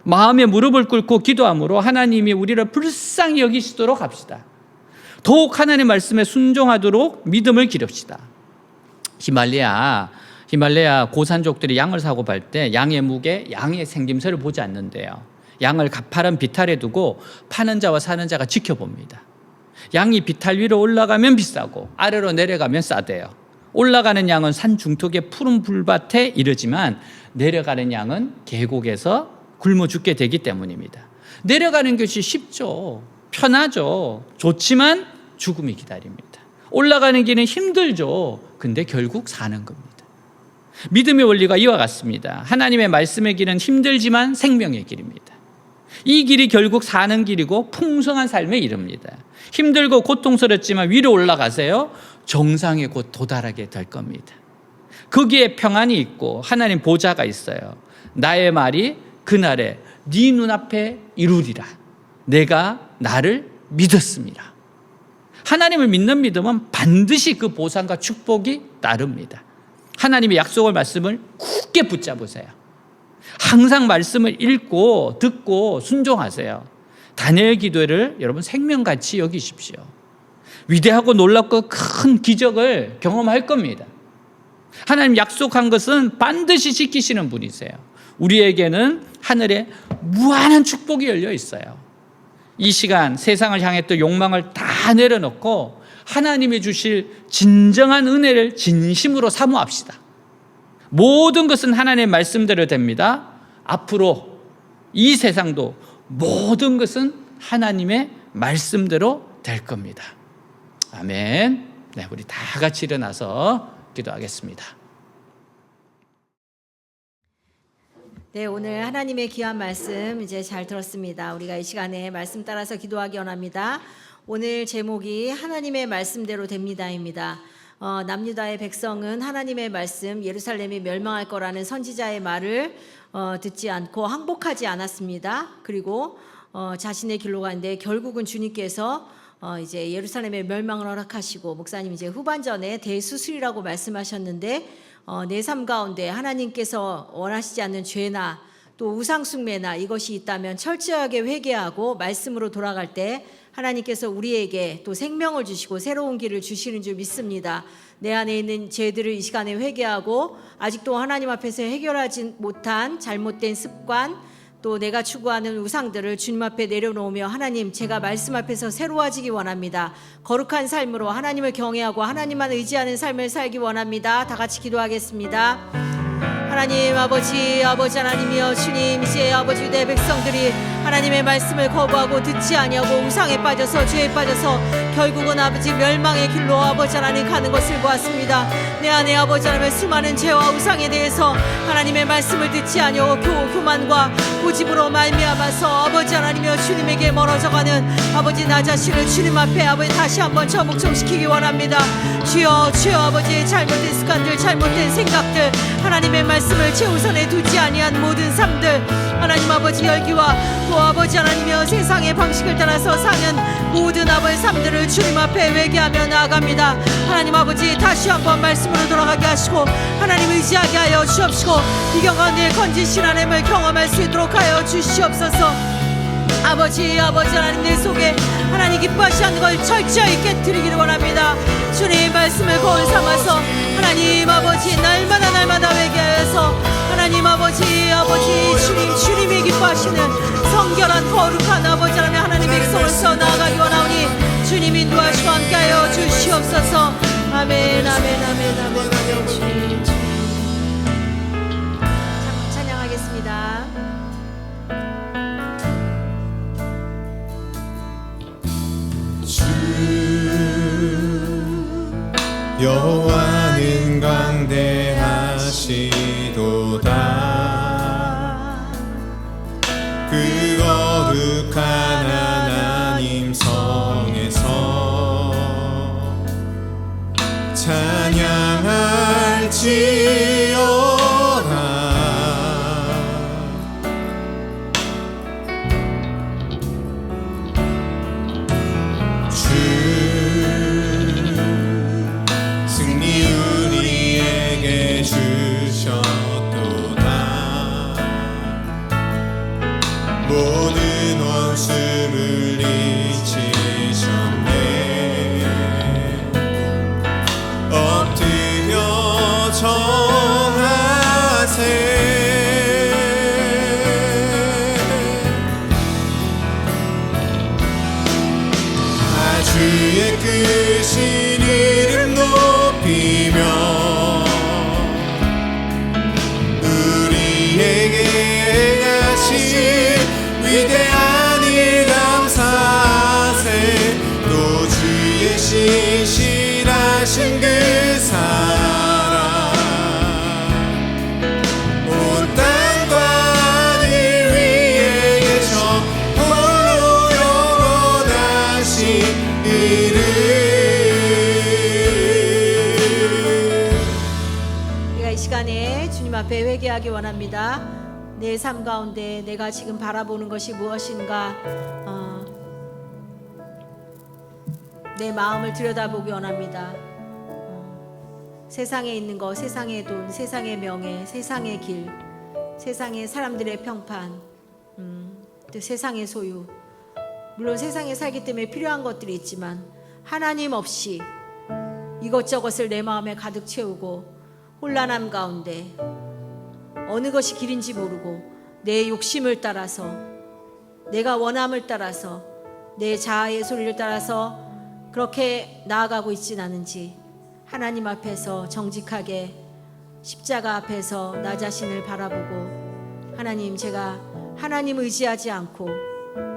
마음에 무릎을 꿇고 기도함으로 하나님이 우리를 불쌍히 여기시도록 합시다. 더욱 하나님 말씀에 순종하도록 믿음을 기릅시다. 히말레야 고산족들이 양을 사고 팔 때 양의 무게, 양의 생김새를 보지 않는데요. 양을 가파른 비탈에 두고 파는 자와 사는 자가 지켜봅니다. 양이 비탈 위로 올라가면 비싸고 아래로 내려가면 싸대요. 올라가는 양은 산 중턱의 푸른 불밭에 이르지만 내려가는 양은 계곡에서 굶어 죽게 되기 때문입니다. 내려가는 것이 쉽죠. 편하죠. 좋지만 죽음이 기다립니다. 올라가는 길은 힘들죠. 근데 결국 사는 겁니다. 믿음의 원리가 이와 같습니다. 하나님의 말씀의 길은 힘들지만 생명의 길입니다. 이 길이 결국 사는 길이고 풍성한 삶에 이릅니다. 힘들고 고통스럽지만 위로 올라가세요. 정상에 곧 도달하게 될 겁니다. 거기에 평안이 있고 하나님 보좌가 있어요. 나의 말이 그날에 네 눈앞에 이루리라. 내가 나를 믿었습니다. 하나님을 믿는 믿음은 반드시 그 보상과 축복이 따릅니다. 하나님의 약속을 말씀을 굳게 붙잡으세요. 항상 말씀을 읽고 듣고 순종하세요. 다니엘 기도를 여러분 생명같이 여기십시오. 위대하고 놀랍고 큰 기적을 경험할 겁니다. 하나님 약속한 것은 반드시 지키시는 분이세요. 우리에게는 하늘에 무한한 축복이 열려 있어요. 이 시간 세상을 향했던 욕망을 다 내려놓고 하나님이 주실 진정한 은혜를 진심으로 사모합시다. 모든 것은 하나님의 말씀대로 됩니다. 앞으로 이 세상도 모든 것은 하나님의 말씀대로 될 겁니다. 아멘. 네, 우리 다 같이 일어나서 기도하겠습니다. 네, 오늘 하나님의 귀한 말씀 이제 잘 들었습니다. 우리가 이 시간에 말씀 따라서 기도하기 원합니다. 오늘 제목이 하나님의 말씀대로 됩니다입니다. 남유다의 백성은 하나님의 말씀, 예루살렘이 멸망할 거라는 선지자의 말을 듣지 않고 항복하지 않았습니다. 그리고 자신의 길로 가는데 결국은 주님께서 이제 예루살렘의 멸망을 허락하시고, 목사님 이제 후반전에 대수술이라고 말씀하셨는데 내 삶 가운데 하나님께서 원하시지 않는 죄나 또 우상숭배나 이것이 있다면 철저하게 회개하고 말씀으로 돌아갈 때 하나님께서 우리에게 또 생명을 주시고 새로운 길을 주시는 줄 믿습니다. 내 안에 있는 죄들을 이 시간에 회개하고 아직도 하나님 앞에서 해결하지 못한 잘못된 습관, 또 내가 추구하는 우상들을 주님 앞에 내려놓으며 하나님, 제가 말씀 앞에서 새로워지기 원합니다. 거룩한 삶으로 하나님을 경외하고 하나님만 의지하는 삶을 살기 원합니다. 다 같이 기도하겠습니다. 하나님 아버지 하나님이여 주님, 이제 아버지 유대 백성들이 하나님의 말씀을 거부하고 듣지 아니하고 우상에 빠져서 죄에 빠져서 결국은 아버지 멸망의 길로 아버지 하나님 가는 것을 보았습니다. 내 안에 아버지 하나님의 수많은 죄와 우상에 대해서 하나님의 말씀을 듣지 아니하고 교만과 고집으로 말미암아서 아버지 하나님이여 주님에게 멀어져가는 아버지 나 자신을 주님 앞에 아버지 다시 한번 저묵정시키기 원합니다. 주여 아버지의 잘못된 습관들, 잘못된 생각들, 하나님의 말씀을 최우선에 두지 아니한 모든 삶들, 하나님 아버지 열기와 또 아버지 하나님이여 세상의 방식을 따라서 사는 모든 아버지 삶들을 주님 앞에 회개하며 나아갑니다. 하나님 아버지 다시 한번 말씀으로 돌아가게 하시고 하나님 의지하게 하여 주옵시고 비경 가운데 건지신 하나님을 경험할 수 있도록 하여 주시옵소서. 아버지 하나님 내 속에 하나님 기뻐하시는 걸 철저히 깨뜨리기를 원합니다. 주님 말씀을 거울 삼아서 하나님 아버지 날마다 회개하여서 하나님 아버지 주님이 기뻐하시는 성결한 거룩한 아버지라면 하나님의 백성으로서 나아가기 원하오니 주님 인도하시고 함께하여 주시옵소서. 아멘. 주님 찬양하겠습니다. 여호와는 강대하시도다. 그 거룩한 하나님 성에서 찬양할지어다. 모든 원수를 잊히셨네. 엎드려 청하세. 주의 크신 이름 높이며 우리에게 위대한 일 감사하세. 또 주의 신실하신 그 사랑 온 땅과 하늘 위에 계셔 홀로 영원하신 이름. 우리가 이 시간에 주님 앞에 회개하기 원합니다. 내 삶 가운데 내가 지금 바라보는 것이 무엇인가, 내 마음을 들여다보기 원합니다. 세상에 있는 것, 세상의 돈, 세상의 명예, 세상의 길, 세상의 사람들의 평판, 또 세상의 소유, 물론 세상에 살기 때문에 필요한 것들이 있지만 하나님 없이 이것저것을 내 마음에 가득 채우고 혼란함 가운데 어느 것이 길인지 모르고 내 욕심을 따라서, 내가 원함을 따라서, 내 자아의 소리를 따라서 그렇게 나아가고 있진 않은지 하나님 앞에서 정직하게 십자가 앞에서 나 자신을 바라보고, 하나님, 제가 하나님 의지하지 않고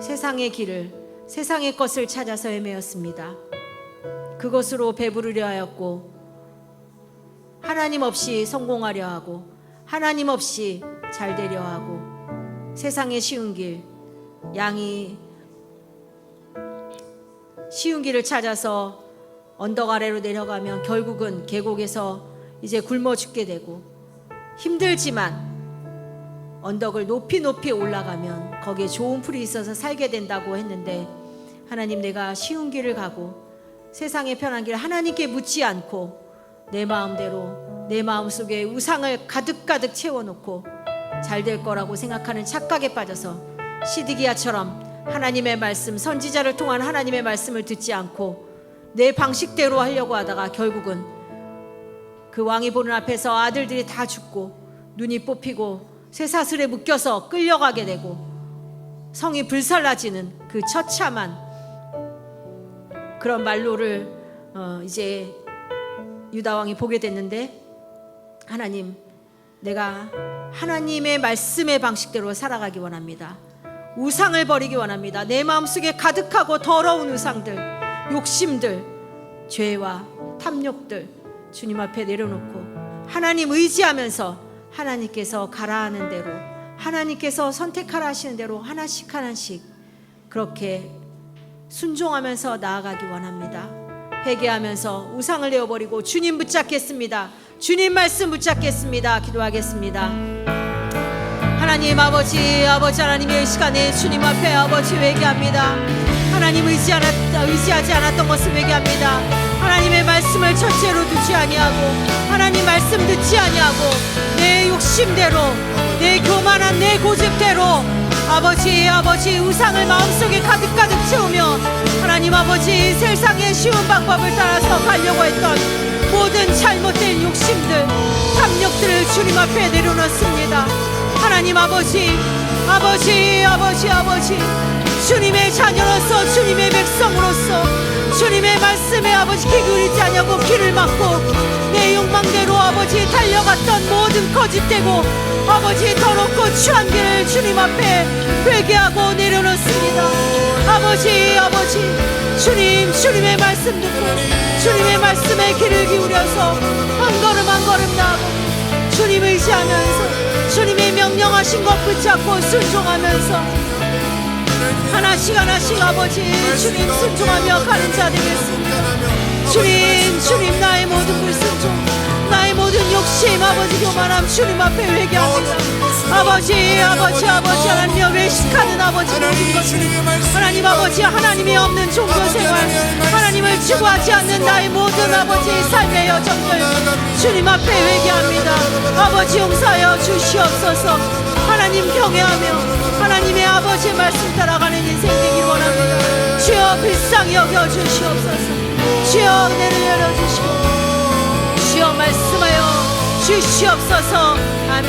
세상의 길을, 세상의 것을 찾아서 헤매었습니다. 그것으로 배부르려 하였고 하나님 없이 성공하려 하고 하나님 없이 잘 되려 하고 세상의 쉬운 길, 양이 쉬운 길을 찾아서 언덕 아래로 내려가면 결국은 계곡에서 이제 굶어 죽게 되고, 힘들지만 언덕을 높이 올라가면 거기에 좋은 풀이 있어서 살게 된다고 했는데, 하나님, 내가 쉬운 길을 가고 세상의 편한 길 하나님께 묻지 않고 내 마음대로 내 마음속에 우상을 가득 채워놓고 잘 될 거라고 생각하는 착각에 빠져서 시드기야처럼 하나님의 말씀, 선지자를 통한 하나님의 말씀을 듣지 않고 내 방식대로 하려고 하다가 결국은 그 왕이 보는 앞에서 아들들이 다 죽고 눈이 뽑히고 쇠사슬에 묶여서 끌려가게 되고 성이 불살라지는 그 처참한 그런 말로를 이제 유다 왕이 보게 됐는데, 하나님, 내가 하나님의 말씀의 방식대로 살아가기 원합니다. 우상을 버리기 원합니다. 내 마음속에 가득하고 더러운 우상들, 욕심들, 죄와 탐욕들 주님 앞에 내려놓고 하나님 의지하면서 하나님께서 가라 하는 대로, 하나님께서 선택하라 하시는 대로 하나씩 그렇게 순종하면서 나아가기 원합니다. 회개하면서 우상을 내어버리고 주님 붙잡겠습니다. 주님 말씀 붙잡겠습니다. 기도하겠습니다. 하나님 아버지 하나님의 시간에 주님 앞에 아버지 회개합니다. 하나님 의지하지 않았던 것을 회개합니다. 하나님의 말씀을 첫째로 두지 아니하고 하나님 말씀 듣지 아니하고 내 욕심대로, 내 교만한 내 고집대로 아버지 우상을 마음속에 가득 채우며 하나님 아버지 세상의 쉬운 방법을 따라서 가려고 했던 모든 잘못된 욕심들, 탐욕들을 주님 앞에 내려놓습니다. 하나님 아버지 주님의 자녀로서 주님의 백성으로서 주님의 말씀에 아버지 귀 기울이지 않냐고 귀를 막고 내 욕망대로 아버지 달려갔던 모든 거짓되고 아버지 더럽고 추한 길을 주님 앞에 회개하고 내려놓습니다. 아버지 주님의 말씀 듣고 주님의 말씀에 귀를 기울여서 한 걸음 나아가고 주님 의지하면서 주님의 명령하신 것 붙잡고 순종하면서 하나씩 아버지 주님 순종하며 가는 자 되겠습니다. 주님 나의 모든 불순종, 나의 모든 욕심, 아버지 교만함 주님 앞에 회개합니다. 아버지 하나님여 외식하는 아버지 모든 것을 하나님 아버지 하나님이 없는 종교생활, 하나님을 추구하지 않는 나의 모든 아버지 삶의 여정들 주님 앞에 회개합니다. 아버지 용서하여 주시옵소서. 하나님 경외하며 하나님의 아버지의 말씀 따라가는 인생 되길 원합니다. 주여 불쌍히 여겨 주시옵소서. 주여 은혜를 열어주시고 주여 말씀하여 주시옵소서. 아멘.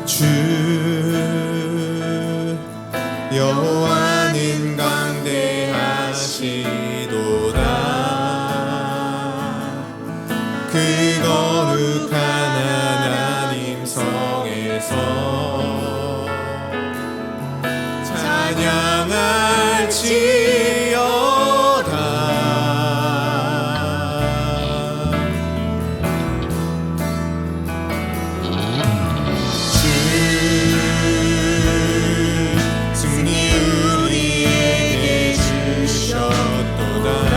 주 여호와는 강대하시도다. 그 거룩한 하나님 성에서 찬양할지어다. 주 승리 우리에게 주셨도다.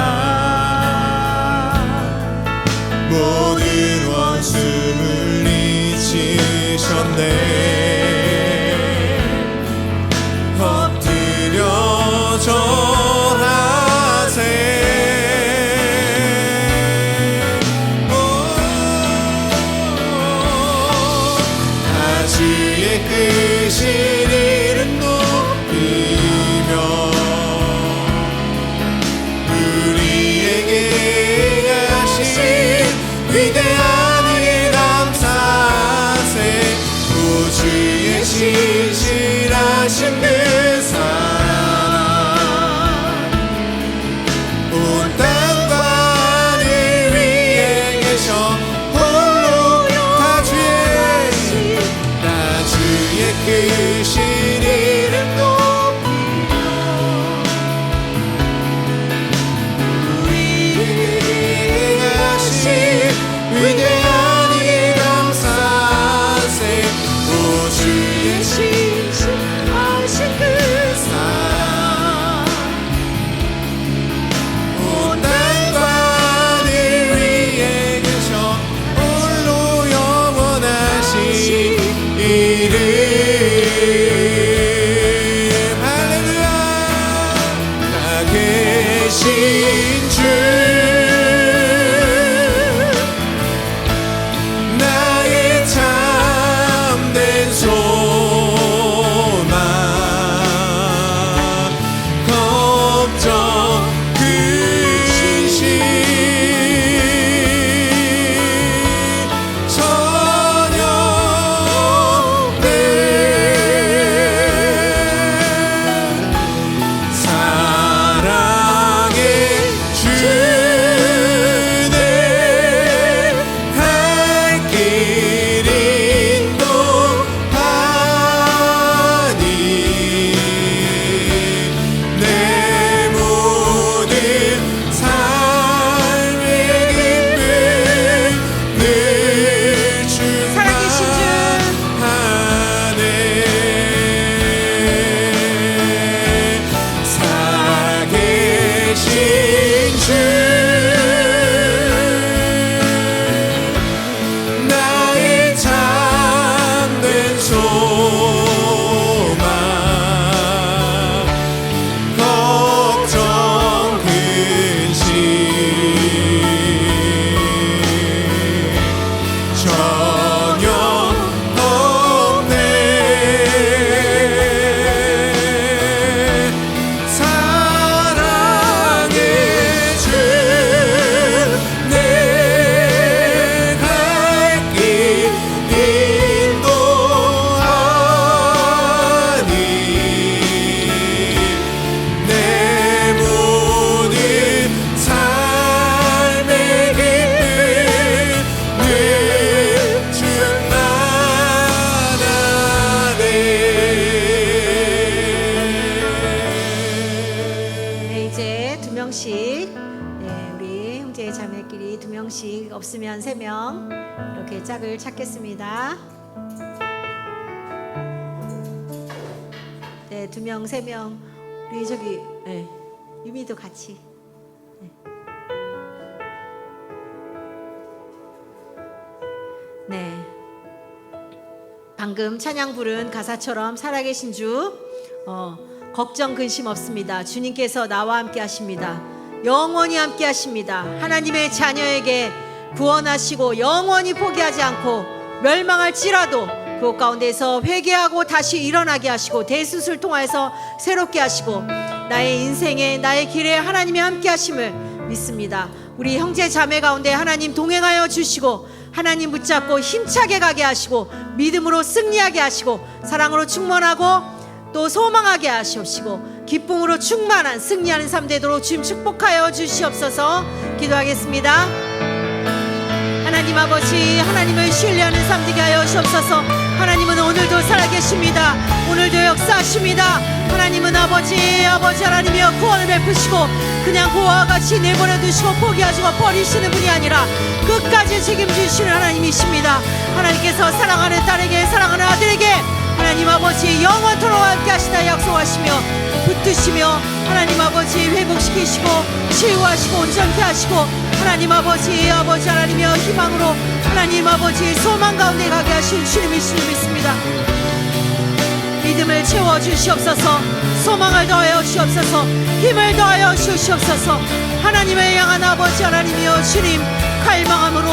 모든 원수 물리치셨네. 엎드려 절하세. 다 주의 크신 이름 높이며 우리에게 하신 위대한 일 감사하세. 우주의 신실하신 그 사랑 온 땅과 하늘 위에 계셔 홀로 다 주의 크신 이름 높이며 우리에게 하신 위대한 일 감사하세. 우주의 신실하신 그 사랑 온 땅과 하늘 위에 계셔 홀로 영원하신 이름. 할렐루야. 다 계신 주 나의 참된 소망 걱정 근심 전혀 없네. 사랑의 주네 갈 길 인도하니 내 모든 삶의 기쁨 늘 살아계신 주. 충만하네. 살아계신 주 나의 참된 소망 걱정 근심 전혀 없으면 3명 이렇게 짝을 찾겠습니다. 네, 2명, 3명. 우리 저기 네, 유미도 같이. 네. 방금 찬양 부른 가사처럼 살아계신 주 걱정 근심 없습니다. 주님께서 나와 함께 하십니다. 영원히 함께 하십니다. 하나님의 자녀에게 구원하시고 영원히 포기하지 않고 멸망할지라도 그 가운데서 회개하고 다시 일어나게 하시고 대수술 통하여서 새롭게 하시고 나의 인생에 나의 길에 하나님이 함께 하심을 믿습니다. 우리 형제 자매 가운데 하나님 동행하여 주시고 하나님 붙잡고 힘차게 가게 하시고 믿음으로 승리하게 하시고 사랑으로 충만하고 또 소망하게 하시옵시고 기쁨으로 충만한 승리하는 삶 되도록 주님 축복하여 주시옵소서. 기도하겠습니다. 하나님 아버지, 하나님을 신뢰하는 삶 되게 하여 주옵소서. 하나님은 오늘도 살아계십니다. 오늘도 역사하십니다. 하나님은 아버지 하나님이여 구원을 베푸시고 그냥 고아와 같이 내버려 두시고 포기하시고 버리시는 분이 아니라 끝까지 책임지시는 하나님이십니다. 하나님께서 사랑하는 딸에게 사랑하는 아들에게 하나님 아버지 영원토록 함께 하시다 약속하시며 붙드시며 하나님 아버지 회복시키시고 치유하시고 온전케 하시고 하나님 아버지 하나님이여 희망으로 하나님 아버지 소망 가운데 가게 하신 주님이신 줄 믿습니다. 믿음을 채워 주시옵소서. 소망을 더하여 주시옵소서. 힘을 더하여 주시옵소서. 하나님을 향한 아버지 하나님이여 주님 갈망함으로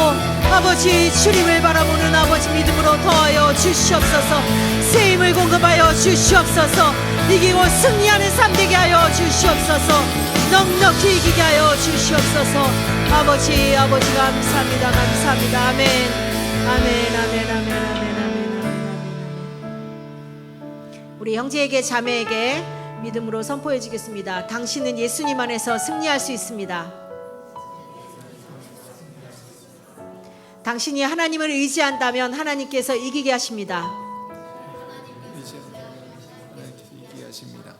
아버지 주님을 바라보는 아버지 믿음으로 더하여 주시옵소서. 새 힘을 공급하여 주시옵소서. 이기고 승리하는 삶 되게 하여 주시옵소서. 넉넉히 이기게 하여 주시옵소서. 아버지 감사합니다. 감사합니다. 아멘. 아멘. 아멘. 아멘. 아멘. 우리 형제에게 자매에게 믿음으로 선포해 주겠습니다. 당신은 예수님 안에서 승리할 수 있습니다. 당신이 하나님을 의지한다면 하나님께서 이기게 하십니다. 이기게 하십니다.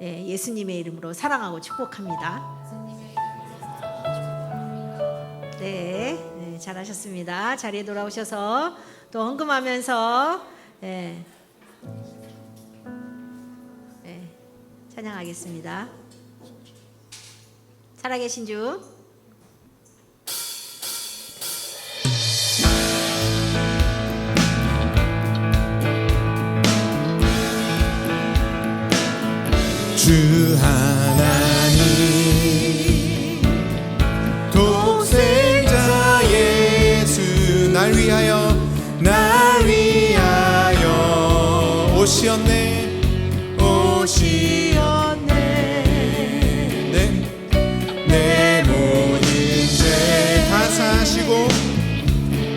네, 예수님의 이름으로 사랑하고 축복합니다. 네, 잘하셨습니다. 자리에 돌아오셔서 또 헌금하면서 찬양하겠습니다. 살아계신 주 주 하나님 독생자 예수 날 위하여 오시었네 내 모든 죄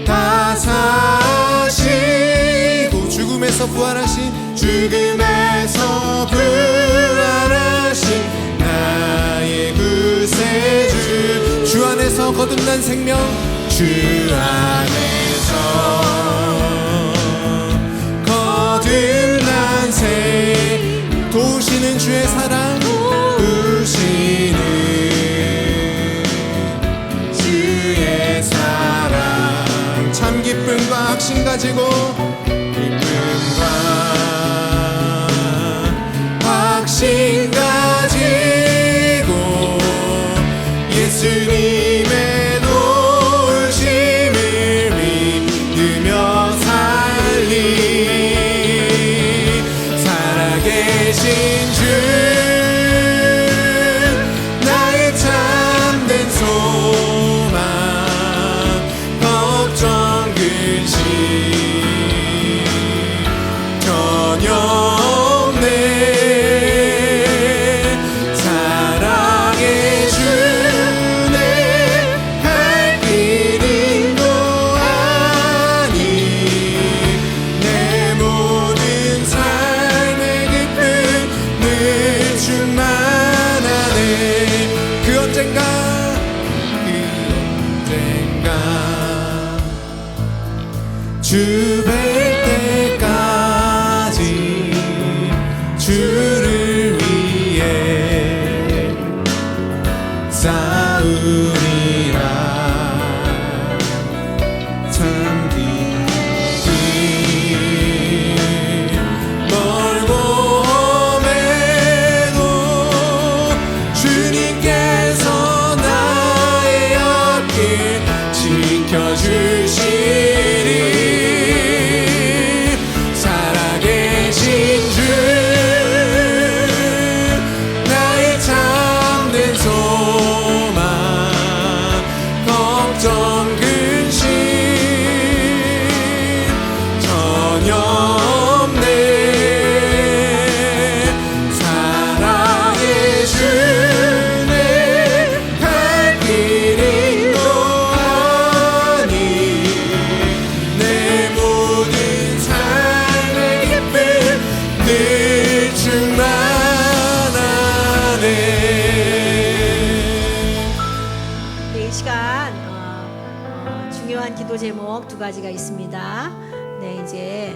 다 사시고 죽음에서 부활하신 나의 구세주 주 안에서 거듭난 생명 주 안에서 거듭난 생 도우시는 주의 사랑 도우시는 주의 사랑 참 기쁨과 확신 가지고 기쁨과 확신 가지고 예수님의 도우심을 믿으며 살리 살아계신 주 나의 참된 소망 걱정 근심 전혀 주 뵐 때까지 주를 위해 싸우리라 기도 제목 두 가지가 있습니다. 네, 이제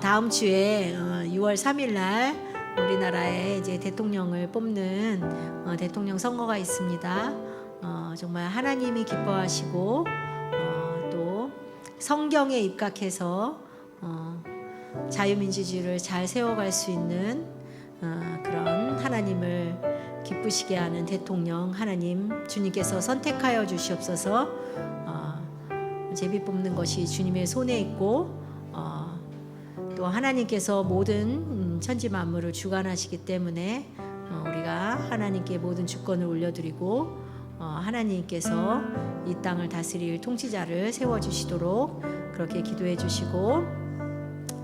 다음 주에 6월 3일 날 우리나라에 이제 대통령을 뽑는 대통령 선거가 있습니다. 정말 하나님이 기뻐하시고 또 성경에 입각해서 자유민주주의를 잘 세워갈 수 있는 그런 하나님을 기쁘시게 하는 대통령 하나님 주님께서 선택하여 주시옵소서. 제비 뽑는 것이 주님의 손에 있고 또 하나님께서 모든 천지 만물을 주관하시기 때문에 우리가 하나님께 모든 주권을 올려드리고 하나님께서 이 땅을 다스릴 통치자를 세워주시도록 그렇게 기도해 주시고,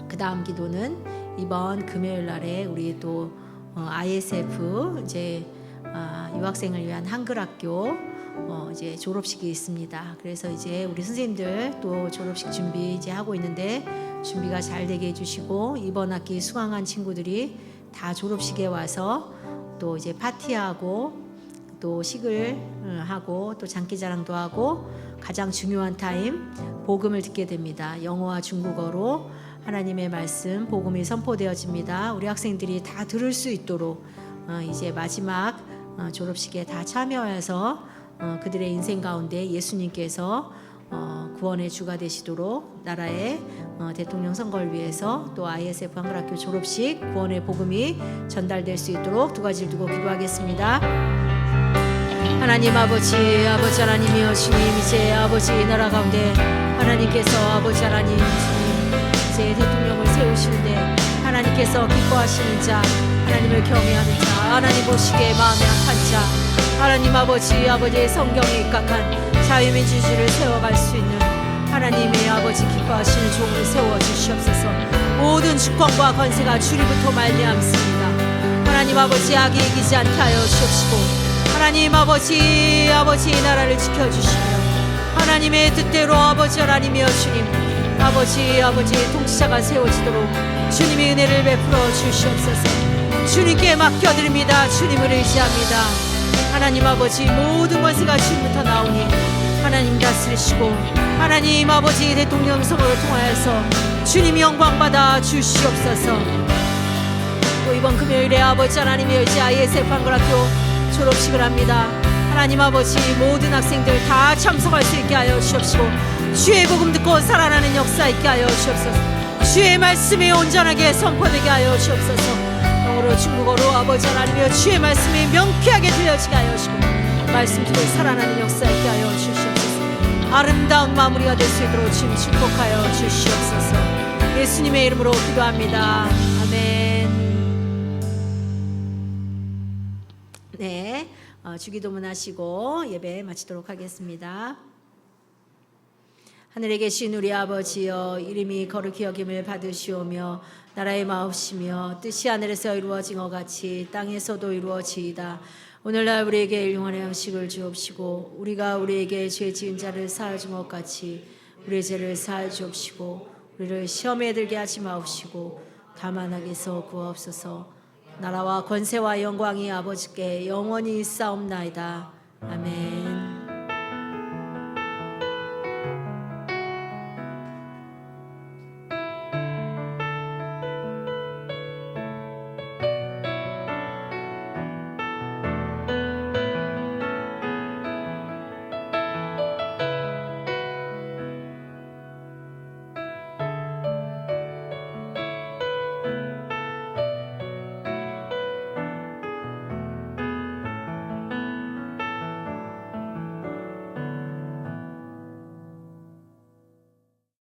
그 다음 기도는 이번 금요일 날에 우리 또 ISF 이제 유학생을 위한 한글학교 이제 졸업식이 있습니다. 그래서 이제 우리 선생님들 또 졸업식 준비 이제 하고 있는데 준비가 잘 되게 해주시고, 이번 학기 수강한 친구들이 다 졸업식에 와서 또 이제 파티하고 또 식을 하고 또 장기자랑도 하고 가장 중요한 타임 복음을 듣게 됩니다. 영어와 중국어로 하나님의 말씀 복음이 선포되어집니다. 우리 학생들이 다 들을 수 있도록 이제 마지막 졸업식에 다 참여해서 그들의 인생 가운데 예수님께서 구원의 주가 되시도록 나라의 대통령 선거를 위해서 또 ISF 한글학교 졸업식 구원의 복음이 전달될 수 있도록 두 가지를 두고 기도하겠습니다. 하나님 아버지 하나님이여 주님, 이제 아버지 나라 가운데 하나님께서 아버지 하나님 주님 이제 대통령을 세우시는데 하나님께서 기뻐하시는 자, 하나님을 경외하는 자, 하나님 보시기에 마음에 악한 자, 하나님 아버지의 성경에 입각한 자유민주주의를 세워갈 수 있는 하나님의 아버지 기뻐하시는 종을 세워주시옵소서. 모든 주권과 권세가 주리부터 말미암습니다. 하나님 아버지 악이 이기지 않게 하여 주옵시고, 하나님 아버지 나라를 지켜주시며 하나님의 뜻대로 아버지 하나님이여 주님 아버지의 통치자가 세워지도록 주님의 은혜를 베풀어 주시옵소서. 주님께 맡겨드립니다. 주님을 의지합니다. 하나님 아버지 모든 권세가 주님부터 나오니 하나님 다스리시고 하나님 아버지 대통령 선거를 통하여서 주님 영광 받아 주시옵소서. 또 이번 금요일에 아버지 하나님의 이제 ISF 한글학교 졸업식을 합니다. 하나님 아버지 모든 학생들 다 참석할 수 있게 하여 주옵시고 주의 복음 듣고 살아나는 역사 있게 하여 주옵소서. 주의 말씀이 온전하게 선포되게 하여 주옵소서. 영어로 중국어로 아버지 하나님이여 주의 말씀이 명쾌하게 들려지게 하여 주시고 말씀 듣고 살아나는 역사 있게 하여 주시옵소서. 아름다운 마무리가 될 수 있도록 주님 축복하여 주시옵소서. 예수님의 이름으로 기도합니다. 아멘. 네, 주기도문 하시고 예배 마치도록 하겠습니다. 하늘에 계신 우리 아버지여, 이름이 거룩히 여김을 받으시오며 나라의 마옵시며 뜻이 하늘에서 이루어진 것 같이 땅에서도 이루어지이다. 오늘날 우리에게 일용할 양식을 주옵시고 우리가 우리에게 죄 지은 자를 사하여 준 것 같이 우리의 죄를 사하여 주옵시고 우리를 시험에 들게 하지 마옵시고 다만 악에서 구하옵소서. 나라와 권세와 영광이 아버지께 영원히 있사옵나이다. 아멘.